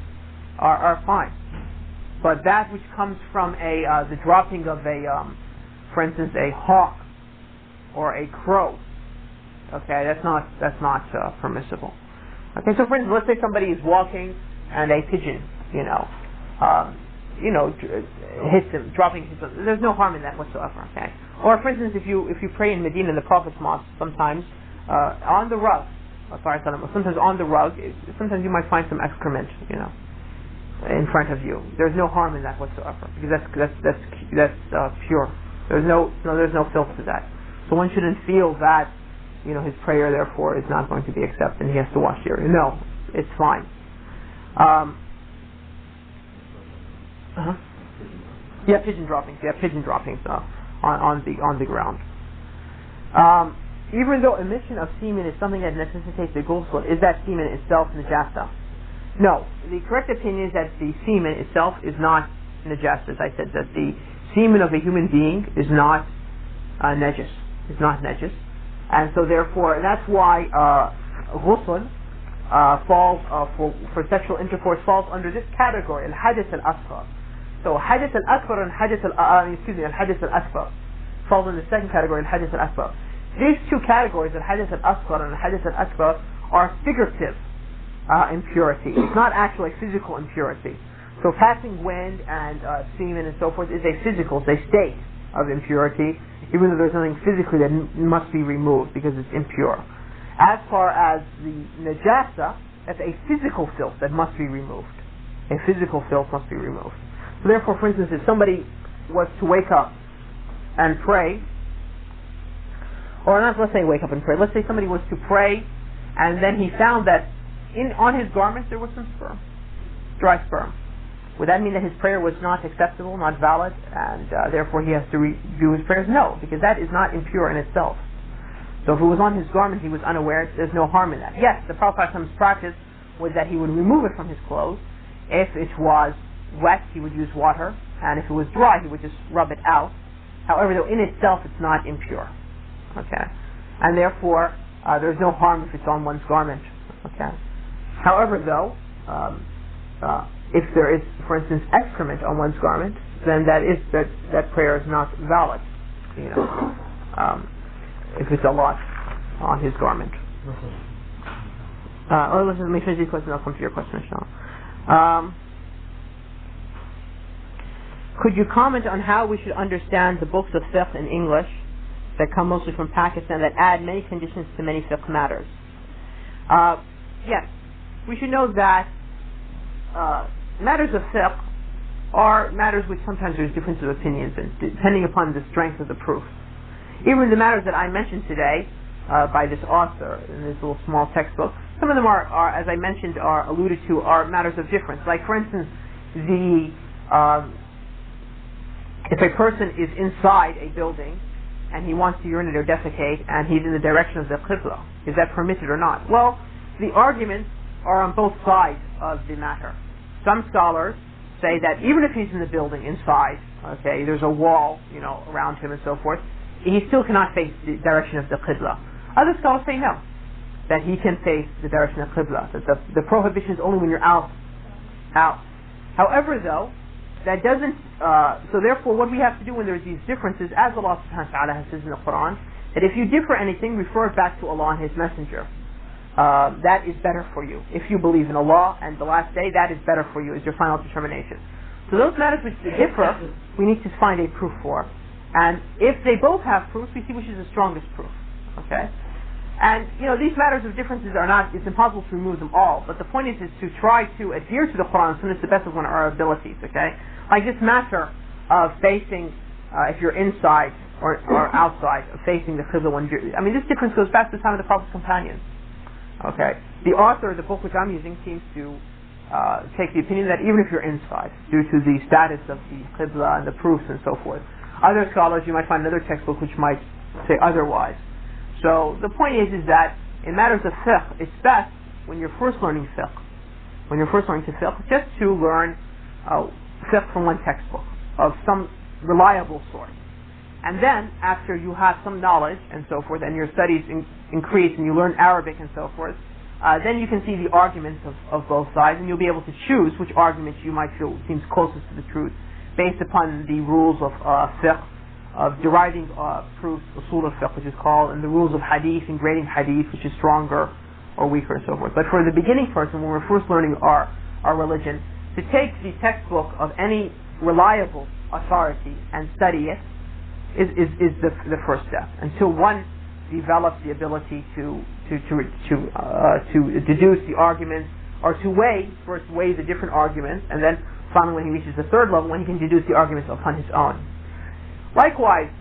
are fine. But that which comes from the dropping of for instance, a hawk or a crow, okay, that's not permissible. Okay, so for instance, let's say somebody is walking and a pigeon, hits him, dropping his. There's no harm in that whatsoever. Okay. Or for instance, if you pray in Medina in the Prophet's mosque, sometimes on the rug, sometimes on the rug, sometimes you might find some excrement, in front of you. There's no harm in that whatsoever because that's pure. There's no filth to that. So one shouldn't feel that his prayer therefore is not going to be accepted and he has to wash the area. No, it's fine. Yeah, pigeon droppings. On the ground. Even though emission of semen is something that necessitates the ghusl, is that semen itself najasa? No. The correct opinion is that the semen itself is not najasa. As I said, that the semen of a human being is not najis. It's not najis, and so therefore that's why ghusl falls for sexual intercourse falls under this category, al-hadith al-asghar. So hadith al-akbar and hadith al-asghar falls in the second category, al-hadith al-asghar. These two categories, al-hadith al-asghar and al-hadith al-akbar, are figurative impurity. It's not actually physical impurity. So passing wind and semen and so forth is a physical, it's a state of impurity, even though there's nothing physically that must be removed because it's impure. As far as the najasa, that's a physical filth that must be removed. A physical filth must be removed. So therefore, for instance, if somebody was to wake up and pray, or not, let's say wake up and pray, let's say somebody was to pray and then he found that on his garment there was some sperm, dry sperm. Would that mean that his prayer was not acceptable, not valid, and therefore he has to redo his prayers? No, because that is not impure in itself. So if it was on his garment, he was unaware, there's no harm in that. Yes, the Prophet's practice was that he would remove it from his clothes. If it was wet, he would use water, and if it was dry, he would just rub it out. However, though, in itself, it's not impure. Okay? And therefore, there's no harm if it's on one's garment. Okay? However, though, if there is, for instance, excrement on one's garment, then that prayer is not valid. If it's a lot on his garment. Let me finish these questions. I'll come to your question, inshallah. Could you comment on how we should understand the books of fiqh in English that come mostly from Pakistan that add many conditions to many fiqh matters? Yes, we should know that matters of fiqh are matters which sometimes there's differences of opinions in, depending upon the strength of the proof. Even the matters that I mentioned today by this author in this little small textbook, some of them are as I mentioned, are alluded to, are matters of difference. Like, for instance, if a person is inside a building and he wants to urinate or defecate and he's in the direction of the qibla, is that permitted or not? Well, the arguments are on both sides of the matter. Some scholars say that even if he's in the building inside, okay, there's a wall, around him and so forth, he still cannot face the direction of the qibla. Other scholars say no, that he can face the direction of qibla, that the prohibition is only when you're out. However, though, that doesn't, so therefore what we have to do when there's these differences, as Allah subhanahu wa ta'ala has said in the Qur'an, that if you differ anything, refer it back to Allah and His Messenger. That is better for you. If you believe in Allah and the last day, that is better for you, is your final determination. So those matters which differ, we need to find a proof for. And if they both have proof, we see which is the strongest proof. Okay? And, these matters of differences are not, it's impossible to remove them all, but the point is to try to adhere to the Qur'an and Sunnah to the best of our abilities, okay? Like this matter of facing, if you're inside or outside, of facing the Qibla when you're, I mean, this difference goes back to the time of the Prophet's companions. Okay, the author of the book which I'm using seems to take the opinion that even if you're inside, due to the status of the Qibla and the proofs and so forth, other scholars, you might find another textbook which might say otherwise. So the point is that in matters of fiqh, it's best when you're first learning fiqh, just to learn fiqh from one textbook of some reliable source. And then, after you have some knowledge and so forth, and your studies increase and you learn Arabic and so forth, then you can see the arguments of both sides, and you'll be able to choose which argument you might feel seems closest to the truth, based upon the rules of fiqh, of deriving proofs, usul al-fiqh, which is called, and the rules of hadith, and grading hadith, which is stronger or weaker and so forth. But for the beginning person, when we're first learning our religion, to take the textbook of any reliable authority and study it is the first step, until one develops the ability to deduce the arguments, or to first weigh the different arguments, and then finally when he reaches the third level, when he can deduce the arguments upon his own. Likewise,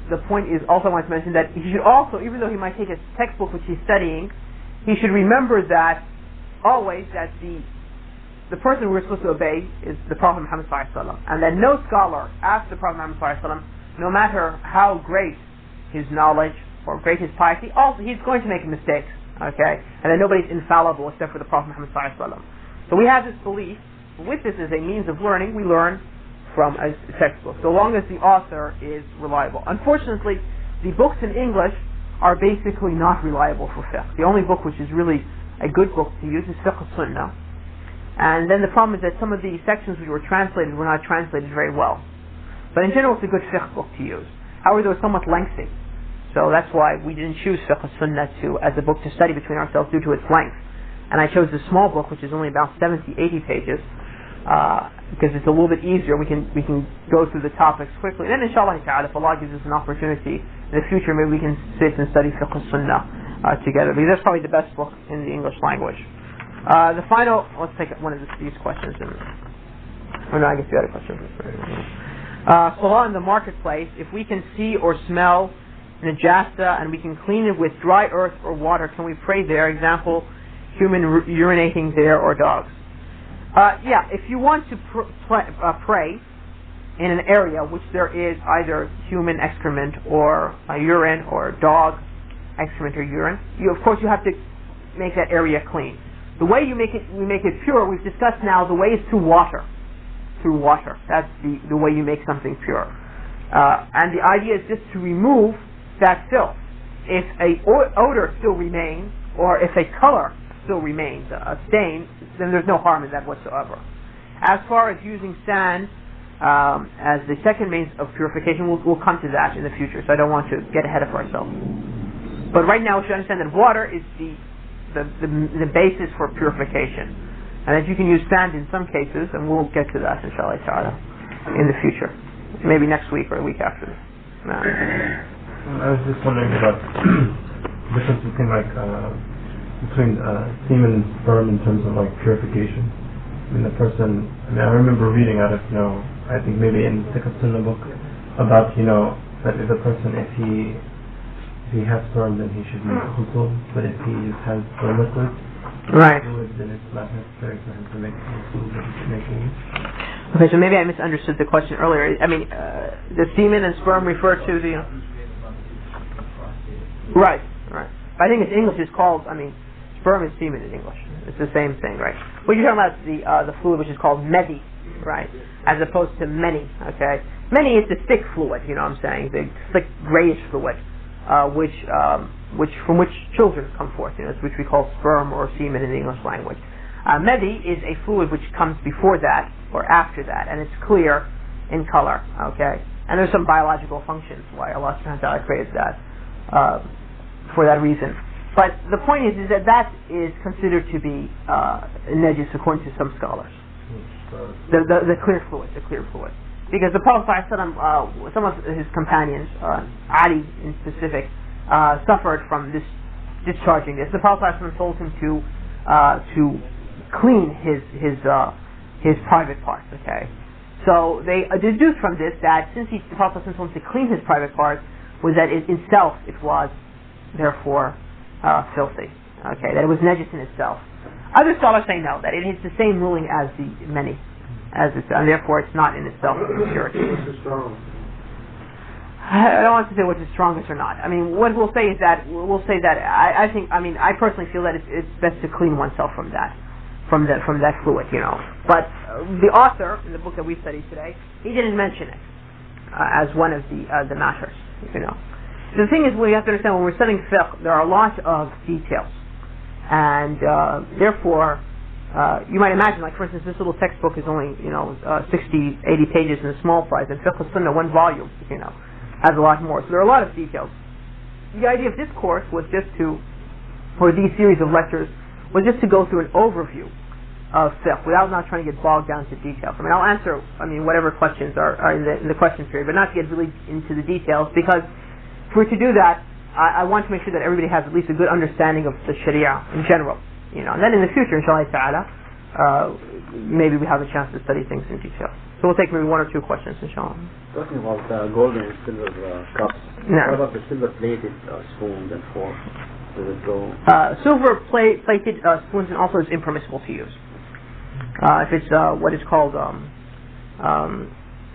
the point is also, I want to mention that he should also, even though he might take a textbook which he's studying, he should remember that always that the person we're supposed to obey is the Prophet Muhammad ﷺ, and that no scholar after the Prophet Muhammad ﷺ, no matter how great his knowledge or great his piety, also he's going to make mistakes, okay? And that nobody's infallible except for the Prophet Muhammad ﷺ. So we have this belief. With this as a means of learning, we learn from a textbook, so long as the author is reliable. Unfortunately, the books in English are basically not reliable for fiqh. The only book which is really a good book to use is Fiqh al-Sunnah. And then the problem is that some of the sections which were translated were not translated very well. But in general, it's a good fiqh book to use. However, they were somewhat lengthy. So that's why we didn't choose Fiqh al-Sunnah as a book to study between ourselves due to its length. And I chose this small book, which is only about 70, 80 pages, because it's a little bit easier. We can go through the topics quickly. And then inshallah ta'ala, if Allah gives us an opportunity in the future, maybe we can sit and study Fiqh al-Sunnah together, because that's probably the best book in the English language. The final, let's take one of these questions. Oh no, I guess the other question. Salah in the marketplace, if we can see or smell najasa and we can clean it with dry earth or water, can we pray there? Example, human urinating there or dogs. Yeah, if you want to pray in an area which there is either human excrement or urine, or dog excrement or urine, of course you have to make that area clean. The way we make it pure, we've discussed now, the way is through water. Through water. That's the way you make something pure. And the idea is just to remove that filth. If a odor still remains, or if a color still remains, a stain, then there's no harm in that whatsoever. As far as using sand as the second means of purification, we'll come to that in the future, so I don't want to get ahead of ourselves. But right now we should understand that water is the basis for purification, and that you can use sand in some cases, and we'll get to that inshallah ta'ala in the future, maybe next week or the week after. I was just wondering about the difference between semen and sperm in terms of purification. I remember reading out of I think maybe in the Sunnah book about that if a person, if he has sperm, then he should make ghusl, but if he has sperm liquid, then it's not necessary for him to make ghusl, but he should make ghusl. Okay, so maybe I misunderstood the question earlier. I mean, the semen and sperm refer to the... Right. I think in English it's called, sperm is semen in English. It's the same thing, right? Well, you're talking about the fluid which is called medi, right? As opposed to many, okay? Many is the thick fluid, you know what I'm saying? The thick grayish fluid, from which children come forth, which we call sperm or semen in the English language. Medi is a fluid which comes before that or after that, and it's clear in color, okay? And there's some biological functions why Allah subhanahu wa ta'ala created that for that reason. But the point is that is considered to be najis according to some scholars. The clear fluid. Because the Prophet ﷺ, some of his companions, Ali in specific, suffered from this discharging this. The Prophet ﷺ told him to clean his private parts. Okay, So they deduced from this that since the Prophet wanted to clean his private parts, was that it itself it was therefore filthy. Okay, that it was najis in itself. Other scholars say no, that it is the same ruling as the many, and therefore it's not in itself impure. I don't want to say which is strongest or not. I mean, what we'll say is that I think. I mean, I personally feel that it's best to clean oneself from that fluid, But the author in the book that we studied today, he didn't mention it as one of the matters, The thing is, we have to understand when we're studying fiqh, there are a lot of details, and therefore, you might imagine, like for instance, this little textbook is only 60, 80 pages in a small size, and fiqh al-sunnah, one volume, has a lot more. So there are a lot of details. The idea of this course was just to, or these series of lectures, was just to go through an overview of fiqh without not trying to get bogged down to details. I mean, I'll answer, whatever questions are in the question period, but not to get really into the details, because if we're to do that, I want to make sure that everybody has at least a good understanding of the Sharia in general, and then in the future, inshallah ta'ala, maybe we have a chance to study things in detail. So we'll take maybe one or two questions, inshallah. Talking about gold and silver cups, what about the silver-plated spoons and forks? Does it go? Silver-plated spoons and also is impermissible to use. If it's what is called,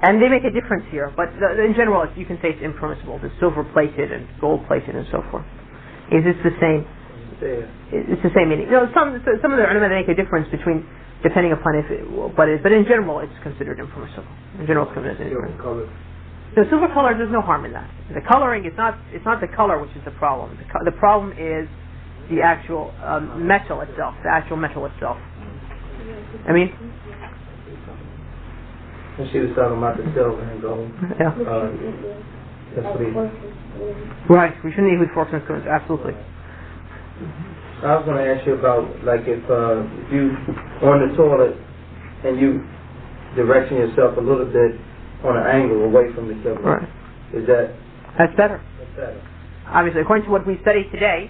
and they make a difference here, but in general, you can say it's impermissible. The silver-plated and gold-plated and so forth. Is this the same? It's the same meaning. Some of the ulama make a difference between, depending upon what it is, but in general, it's considered impermissible. In general, it's considered impermissible. The silver color, there's no harm in that. The coloring is not. It's not the color which is the problem. The problem is the actual metal itself. The actual metal itself. I mean, she was talking about the silver and gold. Yeah. Right. We shouldn't eat with forks and spoons. Absolutely. I was going to ask you about, like, if you on the toilet and you direction yourself a little bit on an angle away from the silver. Right. That's better. That's better. Obviously, according to what we studied today,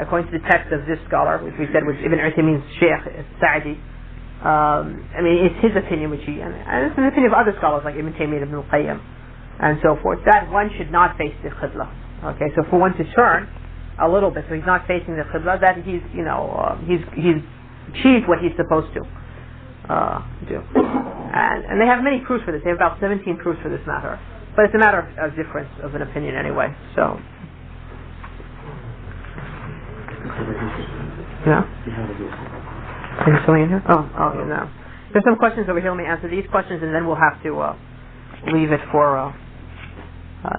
according to the text of this scholar, which we said was Ibn Uthaymeen's Sheikh Sa'di, it's his opinion, and it's the opinion of other scholars like Ibn Taymiyyah, Ibn al-Qayyim, and so forth, that one should not face the Qibla. Okay, so for one to turn a little bit, so he's not facing the Qibla, that he's achieved what he's supposed to do. And they have many proofs for this. They have about 17 proofs for this matter. But it's a matter of difference of an opinion anyway. So, yeah. Is there something in here? Oh, no. There's some questions over here. Let me answer these questions, and then we'll have to leave it for,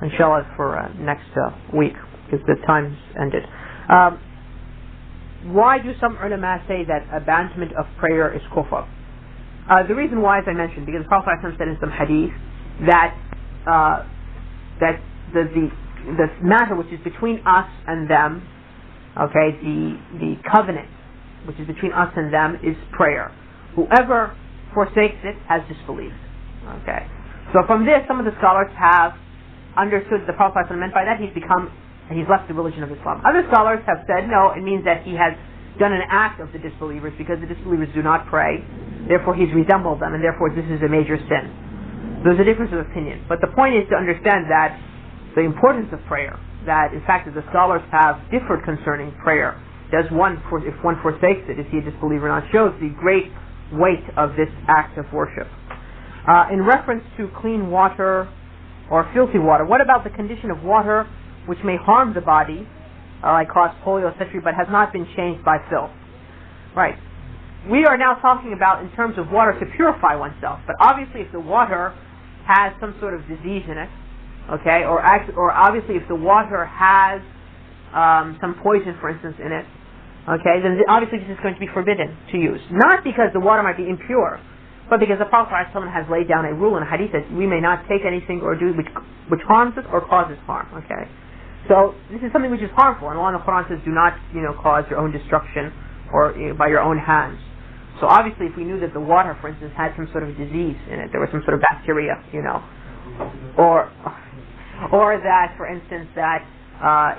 inshallah, for next week, because the time's ended. Why do some ulama say that abandonment of prayer is kufr? The reason why, as I mentioned, because the Prophet said in some hadith that the matter which is between us and them, okay, the covenant which is between us and them is prayer. Whoever forsakes it has disbelieved. Okay. So from this, some of the scholars have understood the Prophet meant by that he's left the religion of Islam. Other scholars have said no, it means that he has done an act of the disbelievers because the disbelievers do not pray, therefore he's resembled them, and therefore this is a major sin. There's a difference of opinion, but the point is to understand that the importance of prayer, that in fact the scholars have differed concerning prayer. If one forsakes it, is he a disbeliever or not, shows the great weight of this act of worship. In reference to clean water or filthy water, what about the condition of water which may harm the body, like cause polio, etc., but has not been changed by filth? Right. We are now talking about in terms of water to purify oneself, but obviously if the water has some sort of disease in it, okay, or obviously if the water has some poison, for instance, in it, okay, then obviously this is going to be forbidden to use. Not because the water might be impure, but because the Prophet ﷺ has laid down a rule in a hadith that we may not take anything or do which harms us or causes harm, okay. So this is something which is harmful, and Allah in the Qur'an says, do not, cause your own destruction or by your own hands. So obviously, if we knew that the water, for instance, had some sort of disease in it, there was some sort of bacteria, or that, for instance, that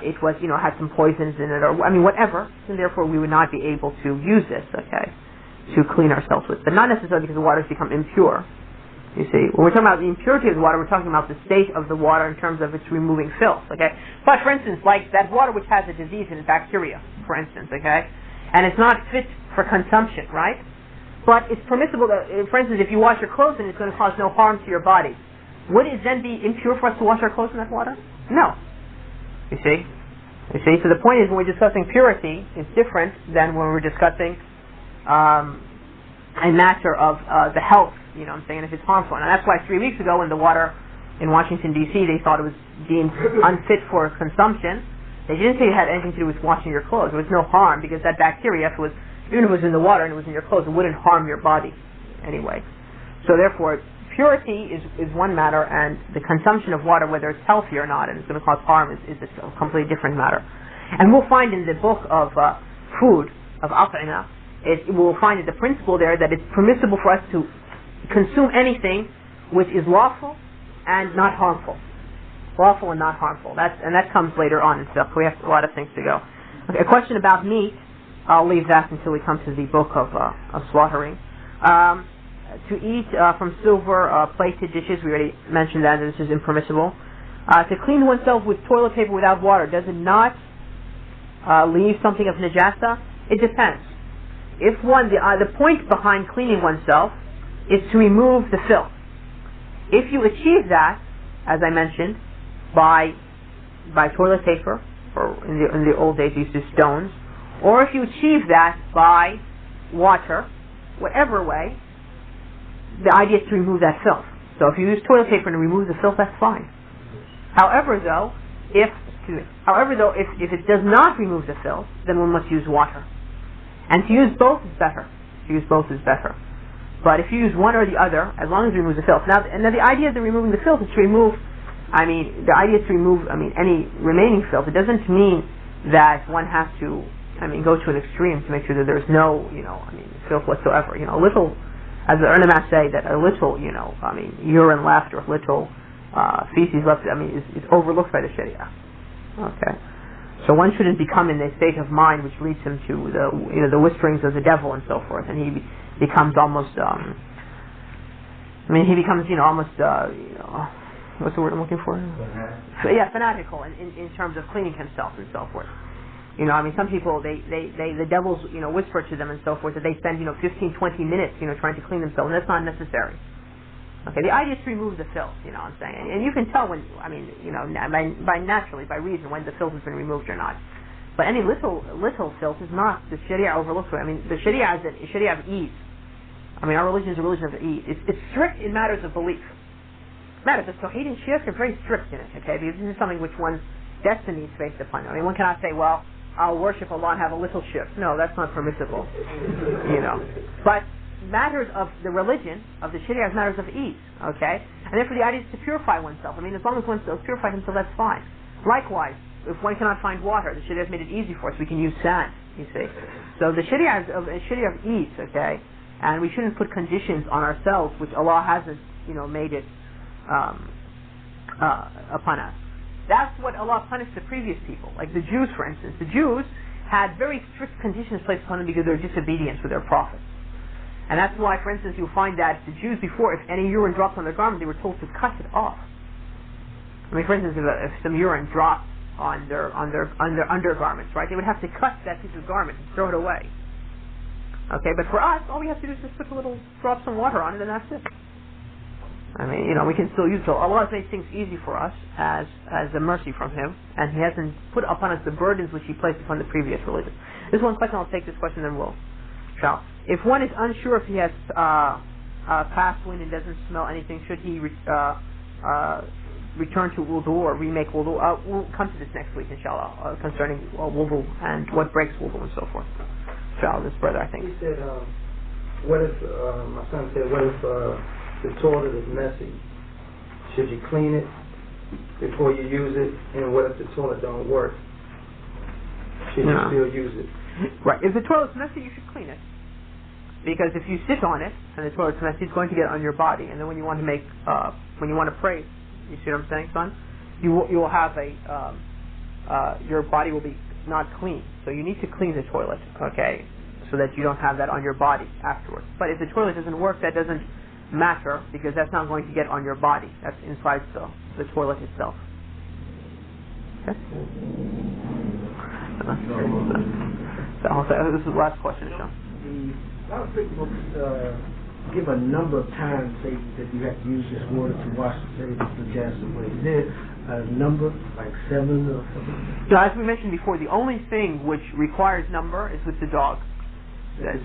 it was, had some poisons in it, or whatever, and therefore we would not be able to use this, okay, to clean ourselves with. But not necessarily because the water has become impure, You see, when we're talking about the impurity of the water, we're talking about the state of the water in terms of its removing filth, okay? But for instance, like that water which has a disease in it, bacteria, for instance, okay? And it's not fit for consumption, right? But it's permissible that, for instance, if you wash your clothes in it, it's going to cause no harm to your body. Would it then be impure for us to wash our clothes in that water? No. You see? You see? So the point is, when we're discussing purity, it's different than when we're discussing a matter of the health, you know what I'm saying, if it's harmful. And that's why 3 weeks ago when the water in Washington, D.C., they thought it was deemed unfit for consumption, they didn't say it had anything to do with washing your clothes. There was no harm, because that bacteria, even if it was in the water and it was in your clothes, it wouldn't harm your body anyway. So therefore, purity is one matter, and the consumption of water, whether it's healthy or not, and it's going to cause harm, is a completely different matter. And we'll find in the book of food, of at-Tamimi, we'll find the principle there that it's permissible for us to consume anything which is lawful and not harmful. Lawful and not harmful. That comes later on in fiqh. We have a lot of things to go. Okay, a question about meat. I'll leave that until we come to the book of slaughtering. To eat from silver plated dishes, we already mentioned that this is impermissible. To clean oneself with toilet paper without water, does it not leave something of najasa? It depends. If the point behind cleaning oneself is to remove the filth. If you achieve that, as I mentioned, by toilet paper, or in the old days used to stones, or if you achieve that by water, whatever way, the idea is to remove that filth. So if you use toilet paper to remove the filth, that's fine. However, though, if it does not remove the filth, then one must use water. And to use both is better. But if you use one or the other, as long as it removes the filth. Now the idea of removing the filth is to remove, any remaining filth. It doesn't mean that one has to, go to an extreme to make sure that there's no, filth whatsoever. A little, as the ulama say, that a little, urine left or a little feces left, is overlooked by the Sharia. Okay. So one shouldn't become in a state of mind which leads him to the whisperings of the devil and so forth, and he becomes almost, almost, what's the word I'm looking for? So, fanatical in terms of cleaning himself and so forth. Some people, the devils, whisper to them and so forth that they spend, 15, 20 minutes, trying to clean themselves, and that's not necessary. Okay, the idea is to remove the filth, what I'm saying. And you can tell when, by reason, when the filth has been removed or not. But any little filth is not, the Sharia overlooks it. The Sharia is a Sharia of ease. Our religion is a religion of ease. It's strict in matters of belief. Matters of Tawheed and Shirk are very strict in it, okay? Because this is something which one's destiny is based upon. One cannot say, well, I'll worship Allah and have a little shirk. No, that's not permissible. But matters of the religion, of the Sharia, is matters of ease, okay? And therefore the idea is to purify oneself. As long as one purifies himself, that's fine. Likewise, if one cannot find water, the Sharia has made it easy for us. We can use sand, you see. So the Sharia is a Sharia of ease, okay? And we shouldn't put conditions on ourselves which Allah hasn't, made it upon us. That's what Allah punished the previous people. Like the Jews, for instance. The Jews had very strict conditions placed upon them because of their disobedience with their prophets. And that's why, for instance, you'll find that the Jews before, if any urine dropped on their garment, they were told to cut it off. For instance, if some urine dropped on their undergarments, right, they would have to cut that piece of garment and throw it away. Okay, but for us, all we have to do is just put a little, drop some water on it, and that's it. We can still use it. So Allah has made things easy for us as a mercy from Him, and He hasn't put upon us the burdens which He placed upon the previous religion. This one question, I'll take this question, then we'll shall. If one is unsure if he has passed wind and doesn't smell anything, should he return to wudu or remake wudu? We'll come to this next week, inshallah, concerning wudu and what breaks wudu and so forth. Inshallah, this brother, I think. He said, what if, my son said, what if the toilet is messy? Should you clean it before you use it? And what if the toilet don't work? Should you still use it? Right. If the toilet's messy, you should clean it. Because if you sit on it and the toilet's messy, it's going to get on your body. And then when you want to pray, you see what I'm saying, son? You will have your body will be not clean. So you need to clean the toilet, okay? So that you don't have that on your body afterwards. But if the toilet doesn't work, that doesn't matter, because that's not going to get on your body. That's inside the toilet itself. Okay? So this is the last question, Sean. A lot of people give a number of times, say that you have to use this water to wash, say, the gas away. Is there a number, like 7 or something? So as we mentioned before, the only thing which requires number is with the dog.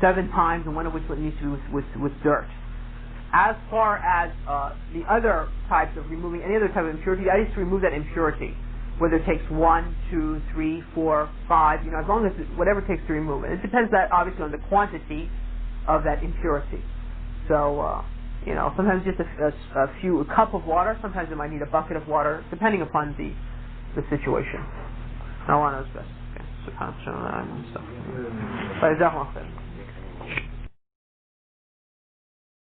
7 times, and one of which needs to be with dirt. As far as the other types of removing any other type of impurity, I used to remove that impurity, whether it takes 1, 2, 3, 4, 5, as long as whatever it takes to remove it. It depends that obviously on the quantity of that impurity. So, sometimes just a cup of water. Sometimes it might need a bucket of water, depending upon the situation. Allah knows best. Okay. So,